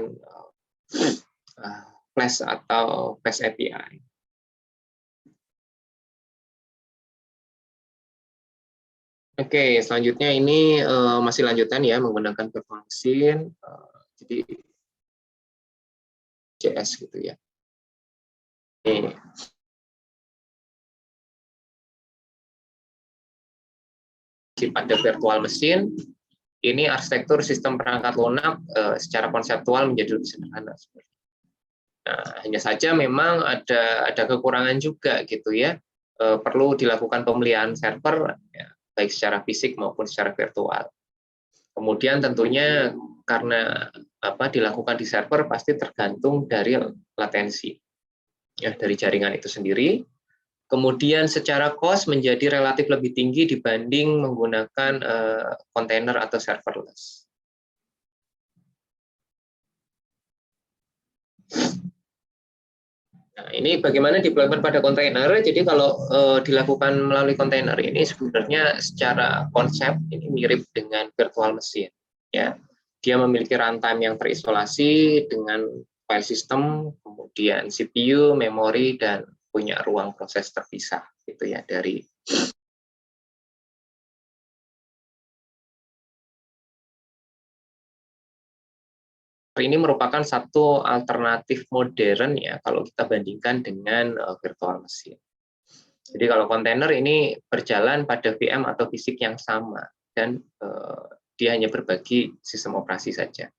Flash atau Fast API. Oke, selanjutnya ini masih lanjutan ya, menggunakan virtual machine, jadi JS gitu ya. Ini. Pada virtual machine, ini arsitektur sistem perangkat lunak secara konseptual menjadi lebih sederhana. Nah, hanya saja memang ada kekurangan juga gitu ya. Perlu dilakukan pemeliharaan server ya, baik secara fisik maupun secara virtual. Kemudian tentunya karena dilakukan di server pasti tergantung dari latensi ya dari jaringan itu sendiri. Kemudian secara cost menjadi relatif lebih tinggi dibanding menggunakan kontainer atau serverless. Nah, ini bagaimana deployment pada kontainer. Jadi kalau dilakukan melalui kontainer ini sebenarnya secara konsep ini mirip dengan virtual machine. Ya, dia memiliki runtime yang terisolasi dengan file system, kemudian CPU, memori, dan punya ruang proses terpisah gitu ya dari ini merupakan satu alternatif modern ya kalau kita bandingkan dengan virtual machine. Jadi kalau kontainer ini berjalan pada VM atau fisik yang sama dan dia hanya berbagi sistem operasi saja.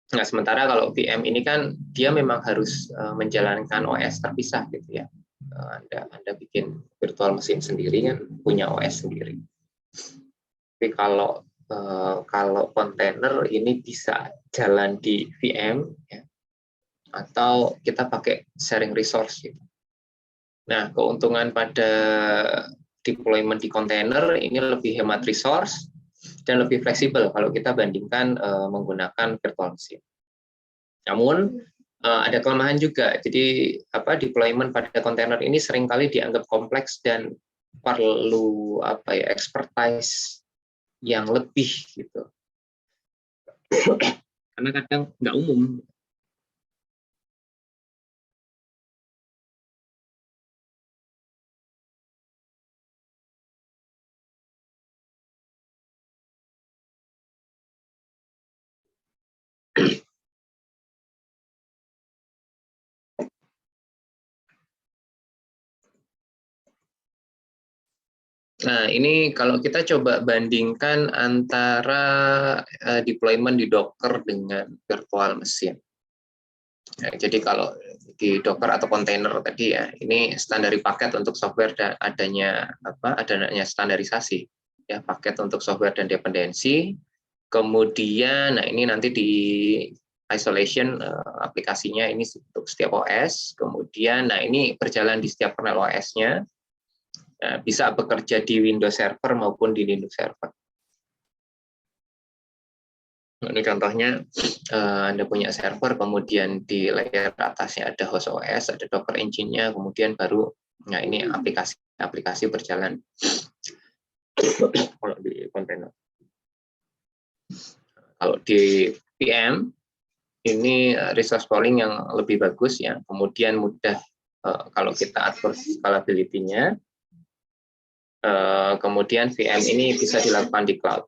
Nah, sementara kalau VM ini kan dia memang harus menjalankan OS terpisah gitu ya. Anda bikin virtual machine sendiri kan punya OS sendiri. Tapi kalau kontainer ini bisa jalan di VM ya, atau kita pakai sharing resource gitu. Nah, keuntungan pada deployment di kontainer ini lebih hemat resource dan lebih fleksibel kalau kita bandingkan menggunakan virtual machine. Namun ada kelemahan juga. Jadi deployment pada kontainer ini seringkali dianggap kompleks dan perlu expertise yang lebih gitu. Karena kadang nggak umum. Nah, ini kalau kita coba bandingkan antara deployment di Docker dengan virtual machine. Nah, jadi kalau di Docker atau kontainer tadi ya, ini standari paket untuk software dan adanya standarisasi ya, paket untuk software dan dependensi. Kemudian, nah ini nanti di isolation aplikasinya ini untuk setiap OS. Kemudian, nah ini berjalan di setiap kernel OS-nya. Bisa bekerja di Windows Server maupun di Linux Server. Ini contohnya, Anda punya server, kemudian di layer atasnya ada host OS, ada Docker engine-nya, kemudian baru, nah ini aplikasi berjalan kalau di kontainer. Kalau di VM, ini resource pooling yang lebih bagus ya, kemudian mudah kalau kita atur scalability-nya, kemudian VM ini bisa dilakukan di cloud.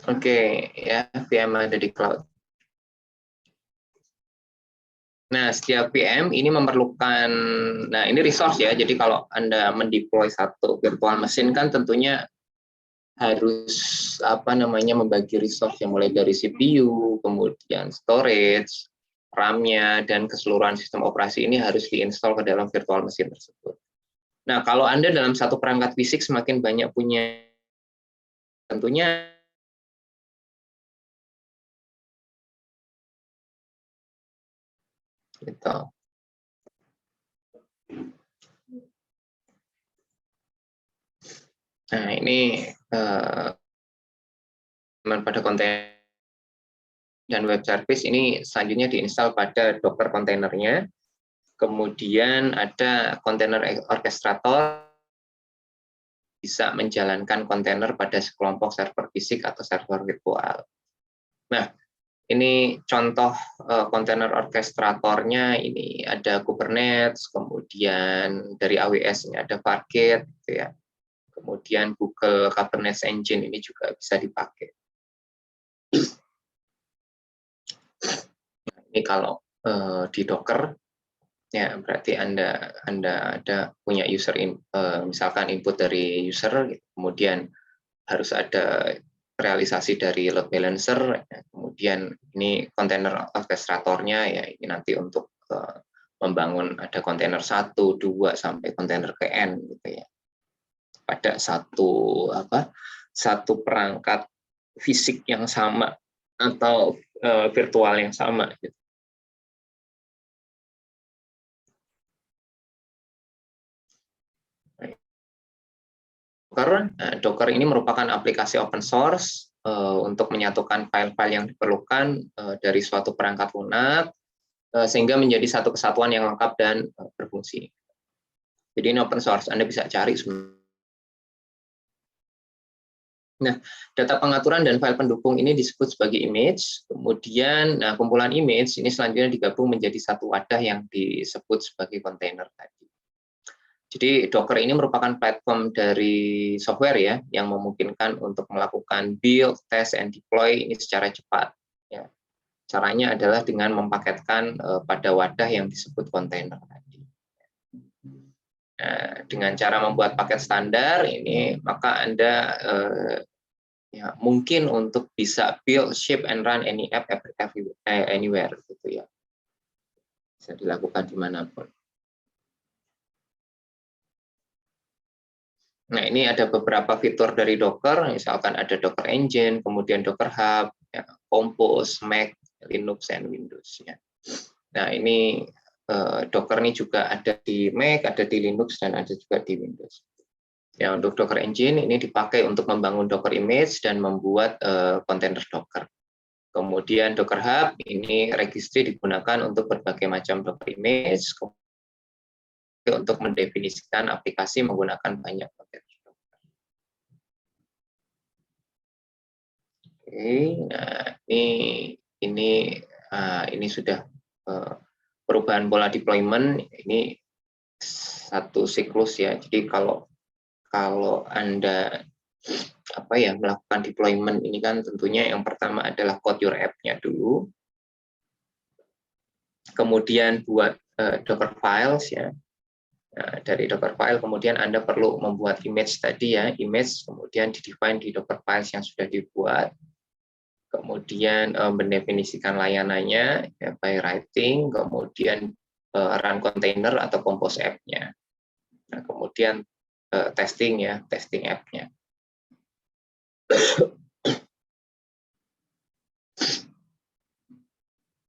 Oke, ya VM ada di cloud. Nah, setiap VM ini memerlukan, nah ini resource ya, jadi kalau Anda mendeploy satu virtual machine kan tentunya harus membagi resource yang mulai dari CPU, kemudian storage, RAM-nya, dan keseluruhan sistem operasi ini harus diinstal ke dalam virtual machine tersebut. Nah, kalau Anda dalam satu perangkat fisik semakin banyak punya, tentunya gitu. Nah, ini pada konten dan web service ini selanjutnya diinstal pada Docker kontainernya. Kemudian ada kontainer orchestrator, bisa menjalankan kontainer pada sekelompok server fisik atau server virtual. Nah, ini contoh kontainer orchestratornya, ini ada Kubernetes, kemudian dari AWS ini ada Fargate, gitu ya. Kemudian Google Kubernetes Engine ini juga bisa dipakai. Ini kalau di Docker, ya berarti Anda ada punya user misalkan input dari user, kemudian harus ada realisasi dari load balancer, kemudian ini kontainer orchestratornya ya ini nanti untuk membangun ada kontainer 1, 2 sampai kontainer ke N gitu ya. Pada satu perangkat fisik yang sama atau virtual yang sama gitu. Docker ini merupakan aplikasi open source untuk menyatukan file-file yang diperlukan dari suatu perangkat lunak sehingga menjadi satu kesatuan yang lengkap dan berfungsi. Jadi ini open source, Anda bisa cari semua. Nah, data pengaturan dan file pendukung ini disebut sebagai image. Kemudian, kumpulan image ini selanjutnya digabung menjadi satu wadah yang disebut sebagai kontainer tadi. Jadi Docker ini merupakan platform dari software ya, yang memungkinkan untuk melakukan build, test, and deploy ini secara cepat. Ya. Caranya adalah dengan mempaketkan pada wadah yang disebut kontainer tadi. Nah, dengan cara membuat paket standar ini, maka Anda ya, mungkin untuk bisa build, ship, and run any app anywhere gitu ya. Bisa dilakukan dimanapun. Nah, ini ada beberapa fitur dari Docker, misalkan ada Docker Engine, kemudian Docker Hub, ya, Compose, Mac, Linux, dan Windows. Ya. Nah, ini Docker ini juga ada di Mac, ada di Linux, dan ada juga di Windows. Ya, untuk Docker Engine ini dipakai untuk membangun Docker image dan membuat kontainer Docker. Kemudian Docker Hub ini registry digunakan untuk berbagai macam Docker image, untuk mendefinisikan aplikasi menggunakan banyak kontainer. Oke, nah ini sudah perubahan pola deployment ini satu siklus ya. Jadi kalau Anda melakukan deployment ini kan tentunya yang pertama adalah code your app-nya dulu. Kemudian buat Docker files ya. Nah, dari Docker file kemudian Anda perlu membuat image tadi ya, image kemudian di-define di Docker files yang sudah dibuat. Kemudian mendefinisikan layanannya ya, by writing, kemudian run container atau compose app-nya. Nah, kemudian testing ya, testing app-nya.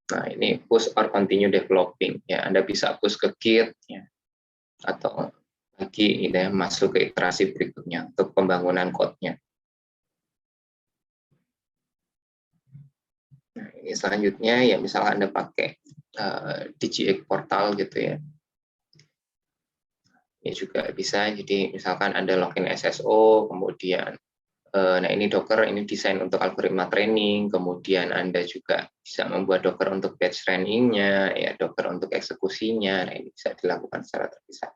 Nah, ini push or continue developing ya, Anda bisa push ke Git ya, atau lagi ini ya, masuk ke iterasi berikutnya untuk pembangunan code-nya. Nah, ini selanjutnya ya misalnya Anda pakai DGX portal gitu ya. Ini juga bisa, jadi misalkan Anda login SSO, kemudian nah ini Docker, ini desain untuk algoritma training, kemudian Anda juga bisa membuat Docker untuk batch training-nya, ya Docker untuk eksekusinya, nah ini bisa dilakukan secara terpisah.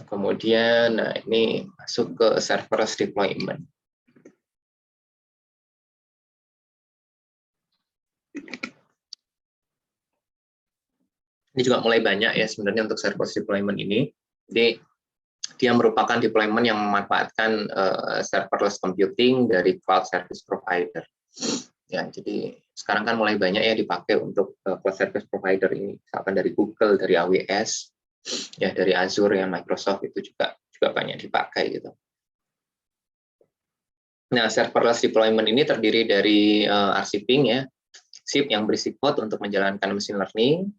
Kemudian, nah ini masuk ke serverless deployment. Ini juga mulai banyak ya sebenarnya untuk serverless deployment ini. Jadi dia merupakan deployment yang memanfaatkan serverless computing dari cloud service provider. Ya, jadi sekarang kan mulai banyak ya dipakai untuk cloud service provider ini, misalkan dari Google, dari AWS, ya dari Azure, ya Microsoft itu juga banyak dipakai gitu. Nah, serverless deployment ini terdiri dari RCPing ya, SIP yang berisi code untuk menjalankan machine learning.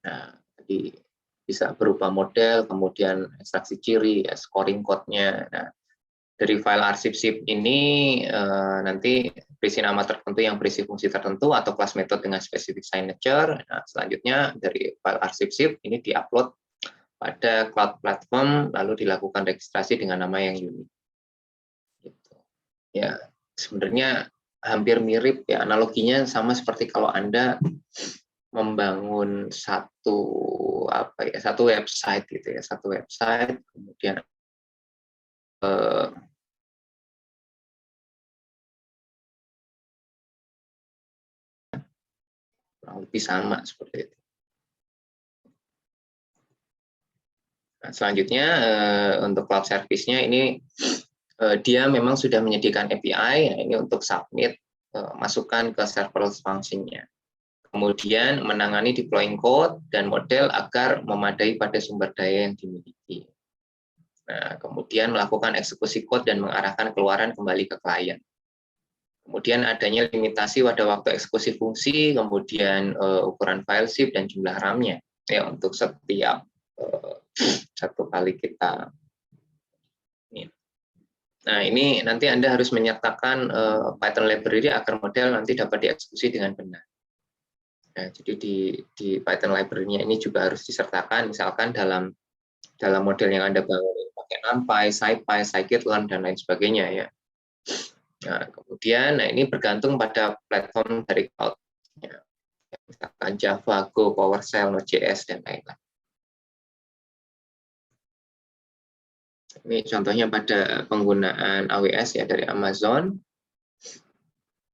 Nah, jadi bisa berupa model, kemudian ekstraksi ciri, ya, scoring code-nya. Nah, dari file arsip SIP ini nanti berisi nama tertentu yang berisi fungsi tertentu atau kelas metode dengan spesifik signature. Nah, selanjutnya dari file arsip SIP ini diupload pada cloud platform, lalu dilakukan registrasi dengan nama yang unik. Gitu. Ya, sebenarnya hampir mirip ya, analoginya sama seperti kalau Anda membangun satu website gitu ya, satu website kemudian kurang lebih sama seperti itu. Nah, selanjutnya untuk cloud service-nya ini dia memang sudah menyediakan API ya, ini untuk submit masukan ke serverless function-nya. Kemudian menangani deploying code dan model agar memadai pada sumber daya yang dimiliki. Nah, kemudian melakukan eksekusi code dan mengarahkan keluaran kembali ke klien. Kemudian adanya limitasi pada waktu eksekusi fungsi, kemudian ukuran file zip dan jumlah RAM-nya ya untuk setiap satu kali kita. Nah, ini nanti Anda harus menyertakan Python library agar model nanti dapat dieksekusi dengan benar. Nah, jadi di Python library-nya ini juga harus disertakan, misalkan dalam model yang Anda bangun pakai NumPy, SciPy, scikit-learn, dan lain sebagainya ya. Nah, kemudian ini bergantung pada platform dari cloud. Ya, misalkan Java, Go, PowerShell, Node.js, dan lain-lain. Ini contohnya pada penggunaan AWS ya dari Amazon.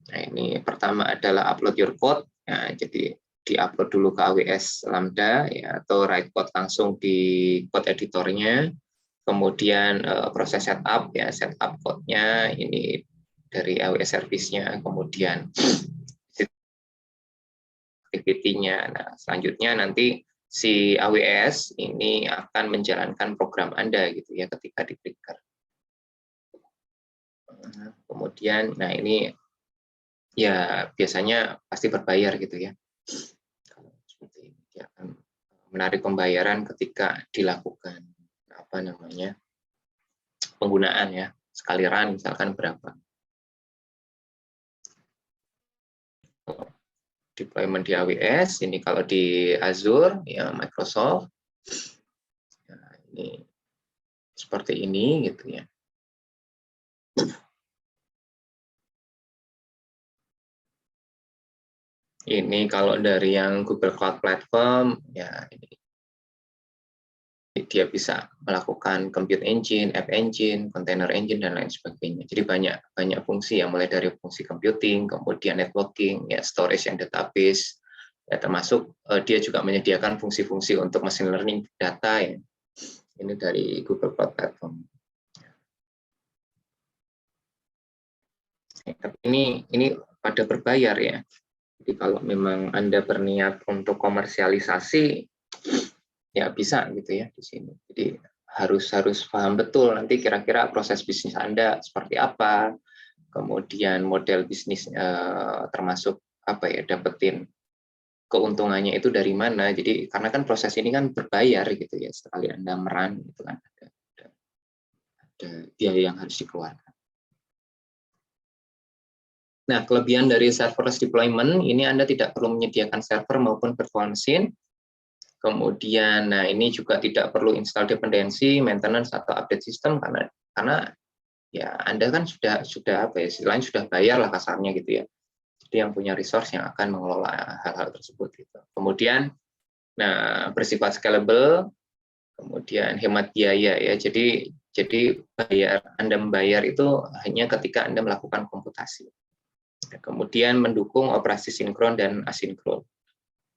Nah, ini pertama adalah upload your code. Nah, jadi di-upload dulu ke AWS Lambda ya, atau write code langsung di code editornya. Kemudian proses setup ya, setup code-nya ini dari AWS service-nya, kemudian activity-nya. Nah, selanjutnya nanti si AWS ini akan menjalankan program Anda gitu ya ketika di-trigger. Kemudian, nah ini ya biasanya pasti berbayar gitu ya. Seperti ini, dia akan menarik pembayaran ketika dilakukan penggunaan ya, sekali run misalkan berapa. Deployment di AWS, ini kalau di Azure ya Microsoft. Nah, ini seperti ini gitu ya. Ini kalau dari yang Google Cloud Platform, ya dia bisa melakukan compute engine, app engine, container engine, dan lain sebagainya. Jadi banyak fungsi, yang mulai dari fungsi computing, kemudian networking, ya storage and database, ya termasuk dia juga menyediakan fungsi-fungsi untuk machine learning data, ya. Ini dari Google Cloud Platform. Tapi ini pada berbayar, ya. Jadi kalau memang Anda berniat untuk komersialisasi, ya bisa gitu ya di sini. Jadi harus paham betul nanti kira-kira proses bisnis Anda seperti apa, kemudian model bisnis termasuk apa ya, dapetin keuntungannya itu dari mana. Jadi karena kan proses ini kan berbayar gitu ya, sekali Anda meran gitu kan ada biaya yang harus dikeluarkan. Nah, kelebihan dari serverless deployment ini Anda tidak perlu menyediakan server maupun virtual machine. Kemudian, nah ini juga tidak perlu install dependensi, maintenance atau update sistem karena ya Anda kan sudah apa ya, lain sudah bayar lah kasarnya gitu ya. Jadi yang punya resource yang akan mengelola hal-hal tersebut gitu. Kemudian, nah bersifat scalable, kemudian hemat biaya ya. Jadi Anda membayar itu hanya ketika Anda melakukan komputasi. Kemudian mendukung operasi sinkron dan asinkron.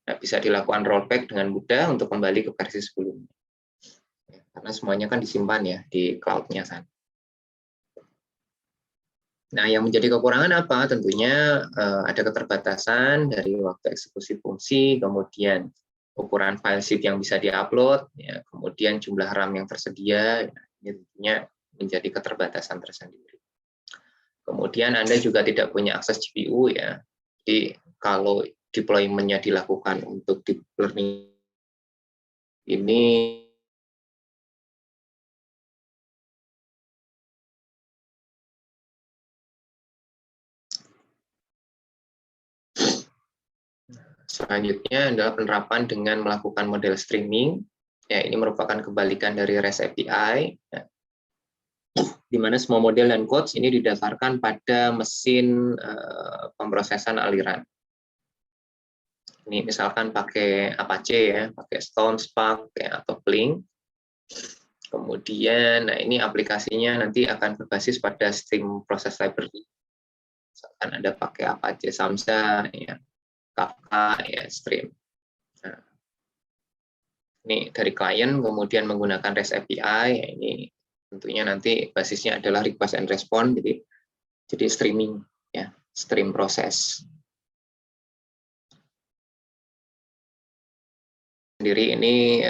Nah, bisa dilakukan rollback dengan mudah untuk kembali ke versi sebelumnya. Karena semuanya kan disimpan ya di cloud-nya sana. Nah, yang menjadi kekurangan apa? Tentunya ada keterbatasan dari waktu eksekusi fungsi, kemudian ukuran file sheet yang bisa diupload, ya, kemudian jumlah RAM yang tersedia, ya, ini tentunya menjadi keterbatasan tersendiri. Kemudian Anda juga tidak punya akses GPU ya. Jadi kalau deployment-nya dilakukan untuk deep learning ini selanjutnya adalah penerapan dengan melakukan model streaming. Ya, ini merupakan kebalikan dari REST API, ya, di mana semua model dan codes ini didasarkan pada mesin pemrosesan aliran. Ini misalkan pakai Apache ya, pakai Stone, Spark, ya, atau Flink. Kemudian, nah ini aplikasinya nanti akan berbasis pada stream process library. Misalkan Anda pakai Apache Samza, ya, Kafka, ya, stream. Nah, ini dari klien, kemudian menggunakan REST API, ya, ini tentunya nanti basisnya adalah request and response, jadi streaming, ya, stream proses. Sendiri ini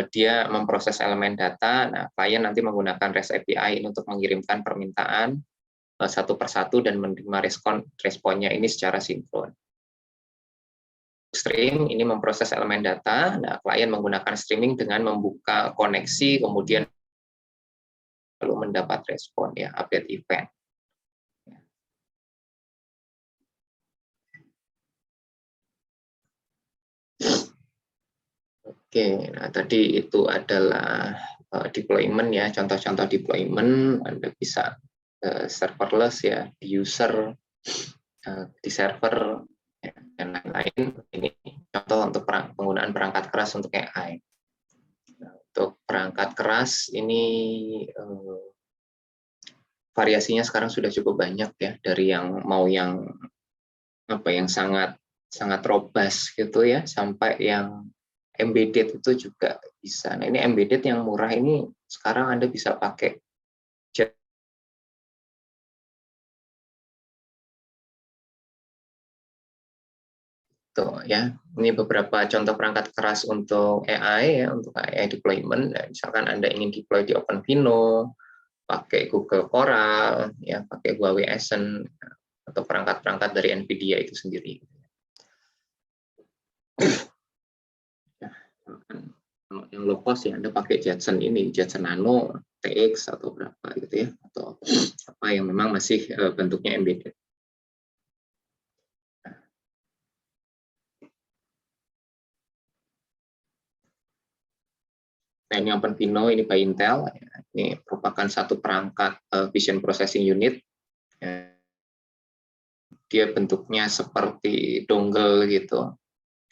dia memproses elemen data. Nah, klien nanti menggunakan REST API ini untuk mengirimkan permintaan satu persatu dan menerima responnya ini secara sinkron. Stream ini memproses elemen data. Nah, klien menggunakan streaming dengan membuka koneksi, kemudian lalu mendapat respon ya, update event. Oke, nah tadi itu adalah deployment ya, contoh-contoh deployment. Anda bisa serverless ya, di user, di server, ya, dan lain-lain. Ini contoh untuk penggunaan perangkat keras untuk AI. Nah, untuk perangkat keras ini variasinya sekarang sudah cukup banyak ya, dari yang mau yang apa yang sangat robust gitu ya, sampai yang embedded itu juga bisa. Nah, ini embedded yang murah ini sekarang Anda bisa pakai tuh ya. Ini beberapa contoh perangkat keras untuk AI ya, untuk AI deployment. Nah, misalkan Anda ingin deploy di OpenVINO, pakai Google Coral, ya, pakai Huawei Ascend, atau perangkat-perangkat dari NVIDIA itu sendiri. Kalau yang low cost ya Anda pakai Jetson ini, Jetson Nano, TX atau berapa gitu ya, atau apa yang memang masih bentuknya embedded. Nah, ini OpenVINO ini by Intel, ini merupakan satu perangkat vision processing unit. dia bentuknya seperti dongle gitu,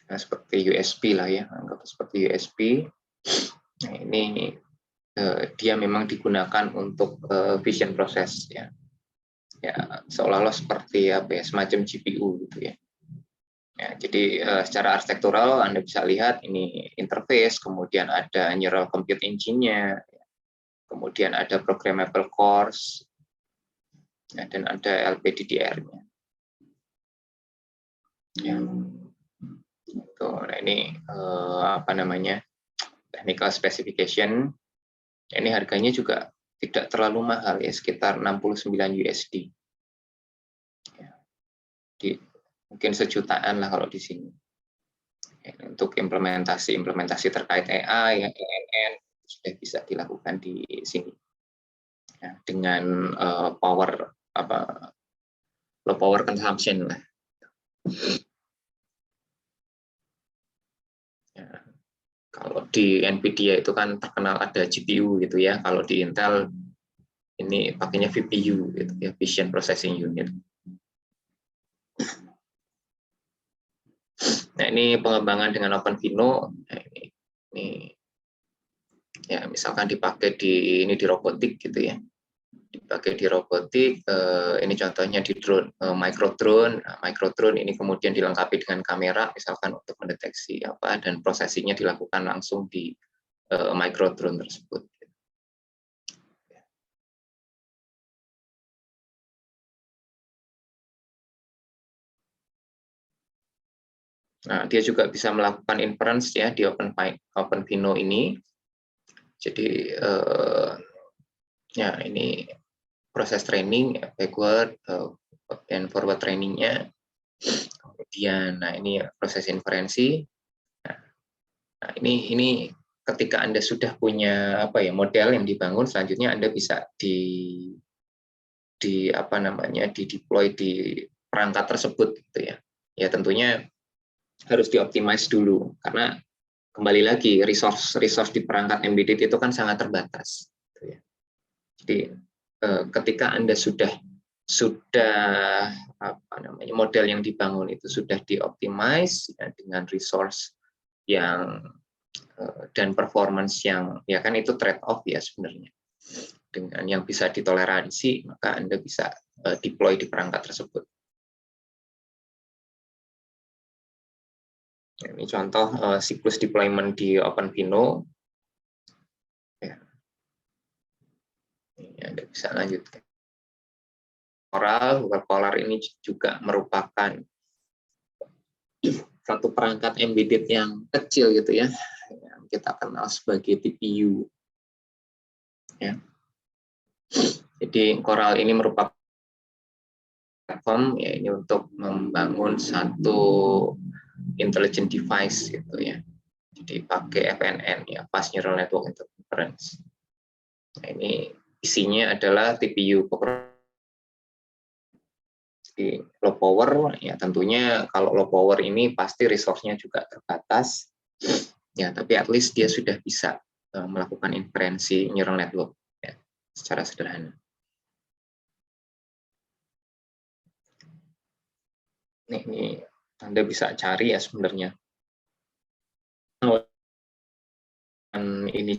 nah, seperti USB lah ya, anggap seperti USB. Nah, ini dia memang digunakan untuk vision process ya, seolah-olah seperti apa ya, semacam GPU gitu ya. Ya, jadi secara arsitektural Anda bisa lihat ini interface, kemudian ada neural compute engine-nya, kemudian ada programmable cores, ya, dan ada LPDDR-nya. Ya. Nah, ini apa namanya, technical specification. Ini harganya juga tidak terlalu mahal ya, sekitar 69 USD. Ya. Mungkin sejutaan lah kalau di sini. Ya, untuk implementasi terkait AI, ANN sudah bisa dilakukan di sini. Ya, dengan low power consumption lah. Ya, kalau di NVIDIA itu kan terkenal ada GPU gitu ya. Kalau di Intel ini pakainya VPU gitu ya, Vision Processing Unit. Nah, ini pengembangan dengan OpenVINO. Nah, ini ya misalkan dipakai di robotik gitu ya. Dipakai di robotik, ini contohnya di drone, micro drone. Nah, micro drone ini kemudian dilengkapi dengan kamera misalkan untuk mendeteksi apa, dan prosesinya dilakukan langsung di micro drone tersebut. Nah, dia juga bisa melakukan inference ya di OpenVINO ini. Jadi ya ini proses training, backward dan forward trainingnya. Kemudian, nah ini proses inferensi. Nah, ini ketika Anda sudah punya apa ya, model yang dibangun, selanjutnya Anda bisa di apa namanya, di deploy di perangkat tersebut gitu ya. Ya tentunya harus dioptimize dulu karena kembali lagi resource di perangkat embedded itu kan sangat terbatas gitu ya. Jadi ketika Anda sudah apa namanya, model yang dibangun itu sudah dioptimize ya, dengan resource yang dan performance yang ya kan itu trade off ya sebenarnya, dengan yang bisa ditoleransi maka Anda bisa deploy di perangkat tersebut. Ini contoh siklus deployment di OpenVINO. Ya. Ini Anda bisa lanjutkan. Google Color ini juga merupakan satu perangkat embedded yang kecil gitu ya, yang kita kenal sebagai TPU. Ya. Jadi Coral ini merupakan platform ya ini untuk membangun satu intelligent device gitu ya. Jadi pakai FNN ya, Fast Neural Network Inference. Nah, ini isinya adalah TPU. Di low power ya tentunya kalau low power ini pasti resource-nya juga terbatas ya, tapi at least dia sudah bisa melakukan inferensi neural network ya, secara sederhana. Ini Anda bisa cari ya sebenarnya ini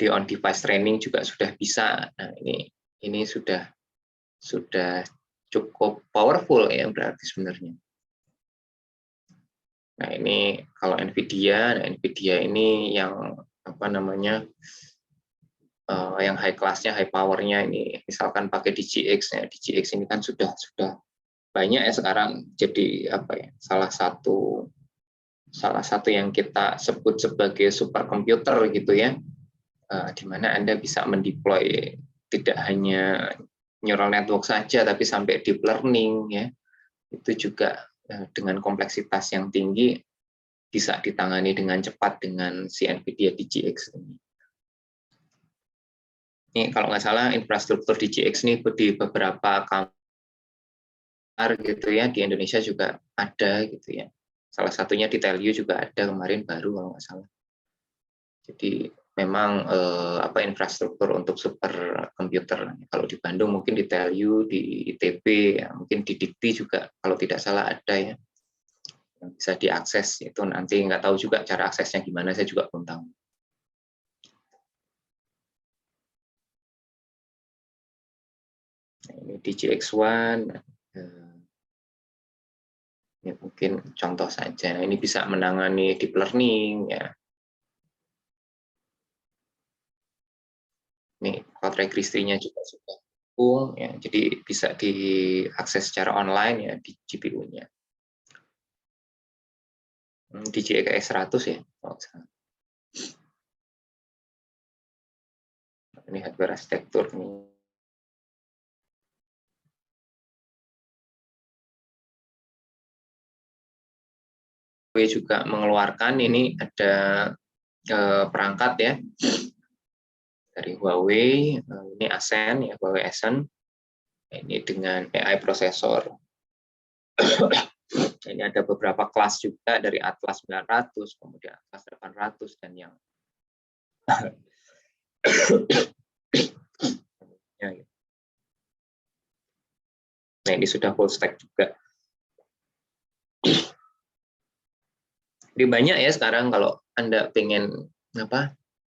di on device training juga sudah bisa. Nah, ini sudah cukup powerful ya berarti sebenarnya. Nah, ini kalau NVIDIA ini yang apa namanya, yang high class-nya, high power-nya ini misalkan pakai DGX ya. DGX ini kan sudah banyak ya sekarang jadi apa ya, salah satu yang kita sebut sebagai superkomputer gitu ya, di mana Anda bisa mendeploy tidak hanya neural network saja tapi sampai deep learning ya, itu juga dengan kompleksitas yang tinggi bisa ditangani dengan cepat dengan si NVIDIA DGX ini. Ini kalau nggak salah infrastruktur DGX ini di beberapa kamar gitu ya, di Indonesia juga ada gitu ya. Salah satunya di Telio juga ada kemarin baru kalau nggak salah. Jadi memang infrastruktur untuk superkomputer. Kalau di Bandung mungkin di TLU, di ITB, ya, mungkin di Dikti juga kalau tidak salah ada ya yang bisa diakses. Itu nanti nggak tahu juga cara aksesnya gimana, saya juga belum tahu. Nah, ini DGX1, ini mungkin contoh saja. Nah, ini bisa menangani deep learning ya. Ini cloud registry-nya juga sudah dukung ya, jadi bisa diakses secara online ya di GPU-nya. DGX 100 ya. Ini hardware arsitektur nih. Juga mengeluarkan ini ada perangkat ya dari Huawei, ini Ascend ya, Huawei Ascend, ini dengan AI prosesor. Ini ada beberapa kelas juga dari Atlas 900, kemudian Atlas 800 dan yang nah ini sudah full stack juga. Jadi banyak ya sekarang kalau Anda pengen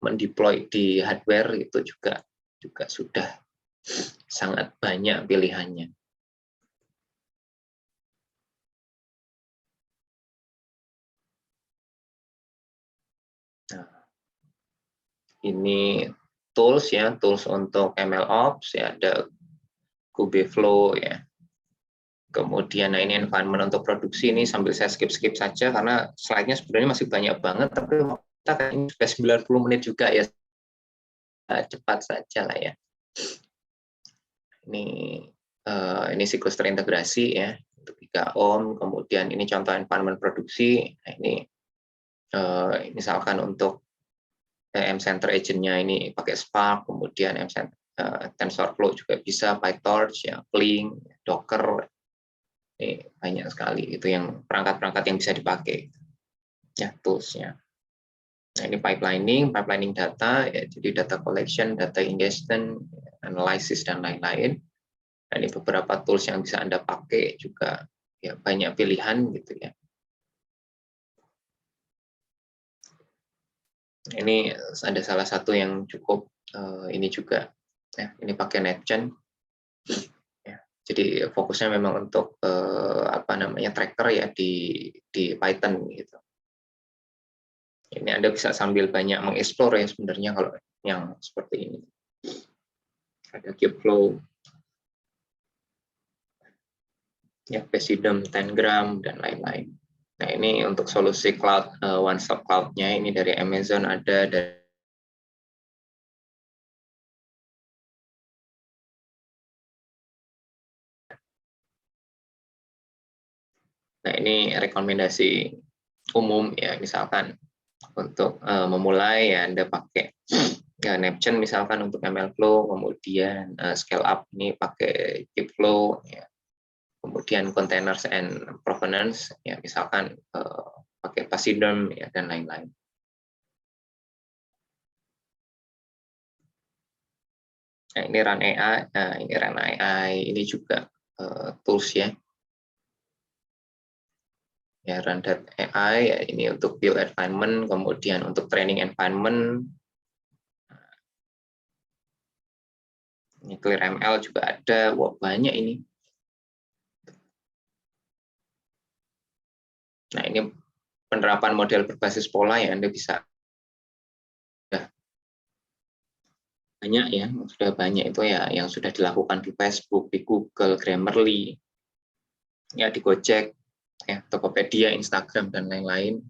mendeploy di hardware itu juga sudah sangat banyak pilihannya. Nah, ini tools ya, tools untuk MLOps ya, ada Kubeflow ya. Kemudian nah ini environment untuk produksi, ini sambil saya skip saja karena slide-nya sebenarnya masih banyak banget, tapi kita kayaknya sudah 90 menit juga ya, cepat saja lah ya. Ini siklus terintegrasi ya untuk 3 ohm, kemudian ini contoh environment produksi. Nah, ini misalkan untuk M-Center agent-nya ini pakai Spark, kemudian TensorFlow juga bisa, PyTorch, ya, Flink, Docker, ini banyak sekali itu yang perangkat-perangkat yang bisa dipakai ya toolsnya. Nah ini pipelining data ya, jadi data collection, data ingestion, analysis dan lain-lain. Nah, ini beberapa tools yang bisa Anda pakai juga ya, banyak pilihan gitu ya. Ini ada salah satu yang cukup ini juga ya, ini pakai NetGen ya, jadi fokusnya memang untuk tracker ya di Python gitu. Ini Anda bisa sambil banyak mengeksplor ya sebenarnya kalau yang seperti ini. Ada Kubeflow ya, Pesidim, Tengram dan lain-lain. Nah, ini untuk solusi cloud one stop cloud-nya ini dari Amazon ada dari Nah, ini rekomendasi umum ya, misalkan untuk memulai ya Anda pakai ya NetGen misalkan untuk MLflow, kemudian scale up ini pakai Kubeflow ya. Kemudian containers and provenance ya misalkan pakai Pachyderm ya dan lain-lain. Nah, ini Run AI, ini juga tools ya. Ya, Run.ai ya, ini untuk build environment, kemudian untuk training environment. Ini ClearML juga ada, wah banyak ini. Nah, ini penerapan model berbasis pola yang Anda bisa banyak ya, sudah banyak itu ya yang sudah dilakukan di Facebook, di Google, Grammarly, ya di Gojek, ya Tokopedia, Instagram dan lain-lain.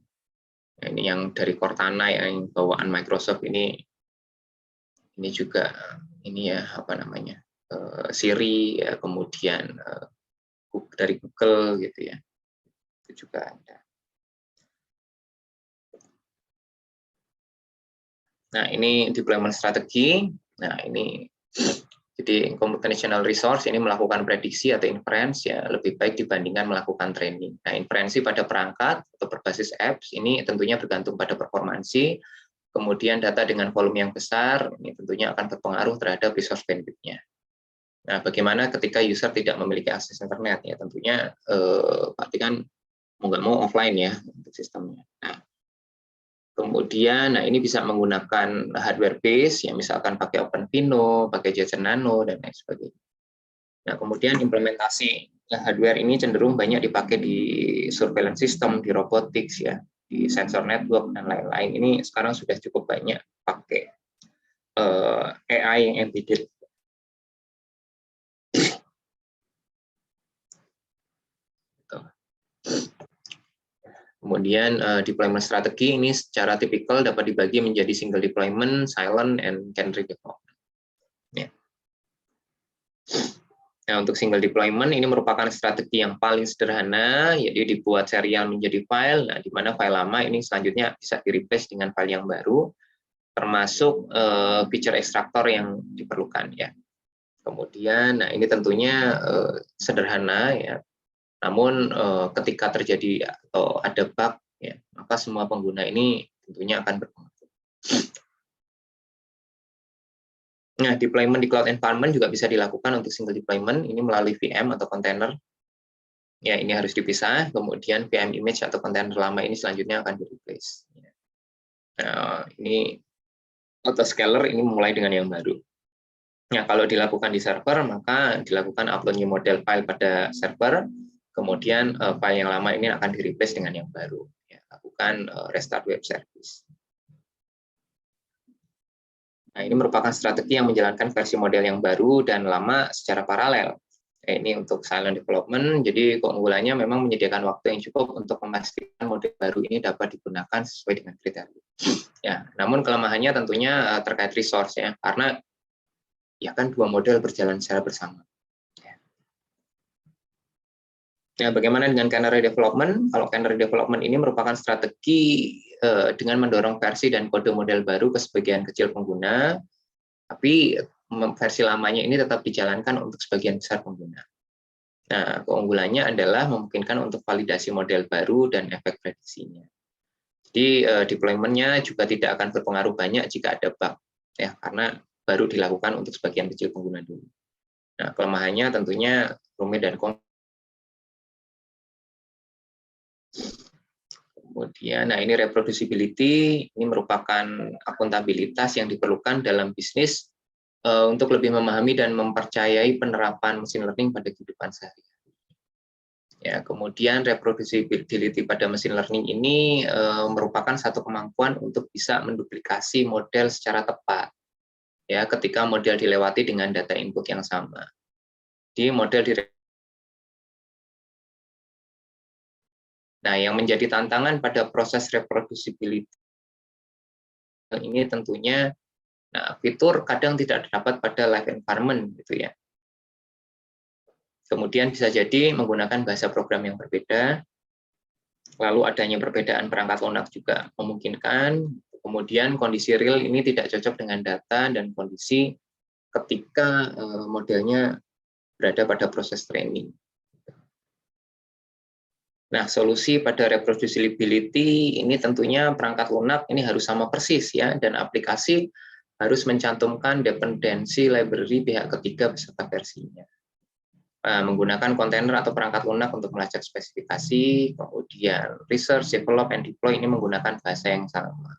Nah, ini yang dari Cortana yang bawaan Microsoft ini juga ini ya Siri ya, kemudian dari Google gitu ya, itu juga ada. Nah ini deployment strategi. Nah ini jadi computational resource ini melakukan prediksi atau inference ya lebih baik dibandingkan melakukan training. Nah inferensi pada perangkat atau berbasis apps ini tentunya bergantung pada performansi. kemudian data dengan volume yang besar, ini tentunya akan berpengaruh terhadap resource bandwidth-nya. Nah, bagaimana ketika user tidak memiliki akses internet? Ya, tentunya berarti kan mau nggak mau offline ya untuk sistemnya. Nah, kemudian, ini bisa menggunakan hardware base, ya misalkan pakai OpenVINO, pakai Jetson Nano, dan lain sebagainya. Nah, kemudian implementasi hardware ini cenderung banyak dipakai di surveillance system, di robotics, ya, di sensor network, dan lain-lain. Ini sekarang sudah cukup banyak pakai AI yang embedded. Kemudian deployment strategi ini secara tipikal dapat dibagi menjadi single deployment, silent, and canary development. Ya. Nah, untuk single deployment ini merupakan strategi yang paling sederhana, yaitu dibuat serial menjadi file, nah, di mana file lama ini selanjutnya bisa di-replace dengan file yang baru, termasuk feature extractor yang diperlukan, ya. Kemudian, nah ini tentunya sederhana, ya. Namun ketika terjadi atau ada bug, ya, maka semua pengguna ini tentunya akan berpengaruh. Nah, deployment di cloud environment juga bisa dilakukan untuk single deployment, ini melalui VM atau container. Ya, ini harus dipisah, kemudian VM image atau container lama ini selanjutnya akan di-replace. Nah, ini autoscaler ini mulai dengan yang baru. Nah, kalau dilakukan di server, maka dilakukan upload new model file pada server, kemudian file yang lama ini akan di-replace dengan yang baru. Ya, lakukan restart web service. Nah, ini merupakan strategi yang menjalankan versi model yang baru dan lama secara paralel. Ini untuk silent development, jadi keunggulannya memang menyediakan waktu yang cukup untuk memastikan model baru ini dapat digunakan sesuai dengan kriteria. Ya, namun kelemahannya tentunya terkait resource, ya, karena ya kan dua model berjalan secara bersama. Nah, bagaimana dengan canary development? Kalau canary development ini merupakan strategi dengan mendorong versi dan kode model baru ke sebagian kecil pengguna, tapi versi lamanya ini tetap dijalankan untuk sebagian besar pengguna. Nah, keunggulannya adalah memungkinkan untuk validasi model baru dan efek prediksinya. Jadi, deployment-nya juga tidak akan berpengaruh banyak jika ada bug, ya, karena baru dilakukan untuk sebagian kecil pengguna dulu. Nah, kelemahannya tentunya rumit dan kompleks. Kemudian, nah ini reproducibility, ini merupakan akuntabilitas yang diperlukan dalam bisnis untuk lebih memahami dan mempercayai penerapan machine learning pada kehidupan sehari-hari. Ya, kemudian reproducibility pada machine learning ini merupakan satu kemampuan untuk bisa menduplikasi model secara tepat, ya, ketika model dilewati dengan data input yang sama. Di model Nah, yang menjadi tantangan pada proses reproducibility ini tentunya, nah, fitur kadang tidak terdapat pada live environment, gitu ya. Kemudian bisa jadi menggunakan bahasa program yang berbeda, lalu adanya perbedaan perangkat lunak juga memungkinkan, kemudian kondisi real ini tidak cocok dengan data dan kondisi ketika modelnya berada pada proses training. Nah, solusi pada reproducibility ini tentunya perangkat lunak ini harus sama persis, ya, dan aplikasi harus mencantumkan dependensi library pihak ketiga beserta versinya. Menggunakan kontainer atau perangkat lunak untuk melacak spesifikasi, kemudian research, develop, and deploy ini menggunakan bahasa yang sama.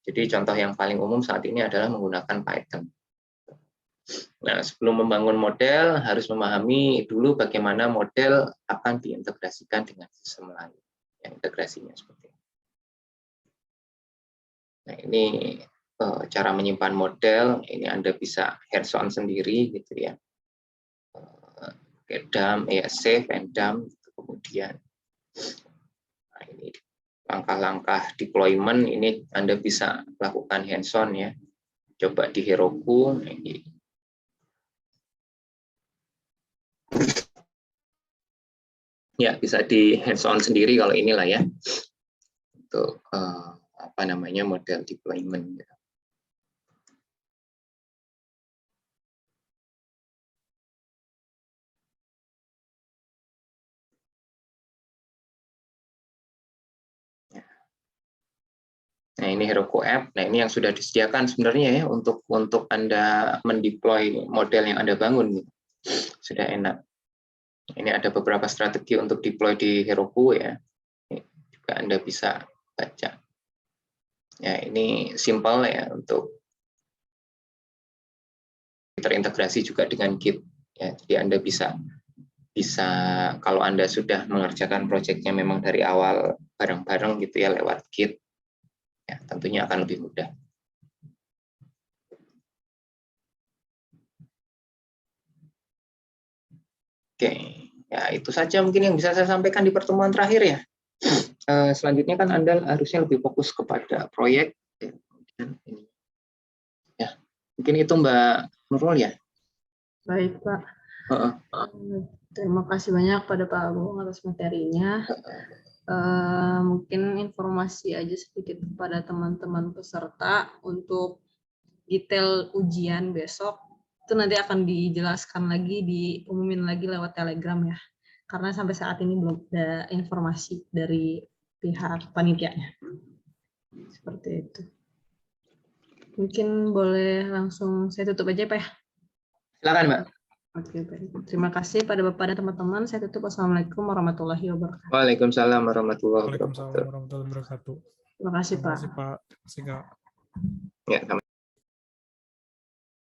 Jadi contoh yang paling umum saat ini adalah menggunakan Python. Nah, sebelum membangun model, harus memahami dulu bagaimana model akan diintegrasikan dengan sistem lain. Ya, integrasinya seperti ini. Nah, ini cara menyimpan model, ini Anda bisa hands-on sendiri, gitu ya. Dump, ya, save and dump, kemudian nah, ini langkah-langkah deployment ini Anda bisa lakukan hands-on, ya. Coba di Heroku, ini ya bisa di hands-on sendiri kalau inilah, ya, untuk apa namanya model deployment. Ya. Nah, Nah, ini Heroku App. Nah, ini yang sudah disediakan sebenarnya ya untuk Anda mendeploy model yang Anda bangun. Sudah enak. Ini ada beberapa strategi untuk deploy di Heroku ya. Ini juga Anda bisa baca. Ya, ini simple ya untuk terintegrasi juga dengan Git. Ya, jadi Anda bisa kalau Anda sudah mengerjakan proyeknya memang dari awal bareng-bareng gitu ya lewat Git, ya tentunya akan lebih mudah. Oke, ya itu saja mungkin yang bisa saya sampaikan di pertemuan terakhir ya. Selanjutnya kan Anda harusnya lebih fokus kepada proyek. Ya, mungkin itu Mbak Nurul ya. Baik, Pak. Terima kasih banyak pada Pak Agung atas materinya. Mungkin informasi aja sedikit kepada teman-teman peserta untuk detail ujian besok. Itu nanti akan dijelaskan lagi, diumumin lagi lewat Telegram ya. Karena sampai saat ini belum ada informasi dari pihak panitianya. Seperti itu. Mungkin boleh langsung saya tutup aja Pak ya. Silakan Mbak. Oke, baik. Terima kasih pada Bapak dan teman-teman. Saya tutup. Wassalamualaikum warahmatullahi wabarakatuh. Waalaikumsalam warahmatullahi Waalaikumsalam warahmatullahi wabarakatuh. Terima kasih, Pak. Terima kasih, Pak. Terima kasih, Kak. Ya,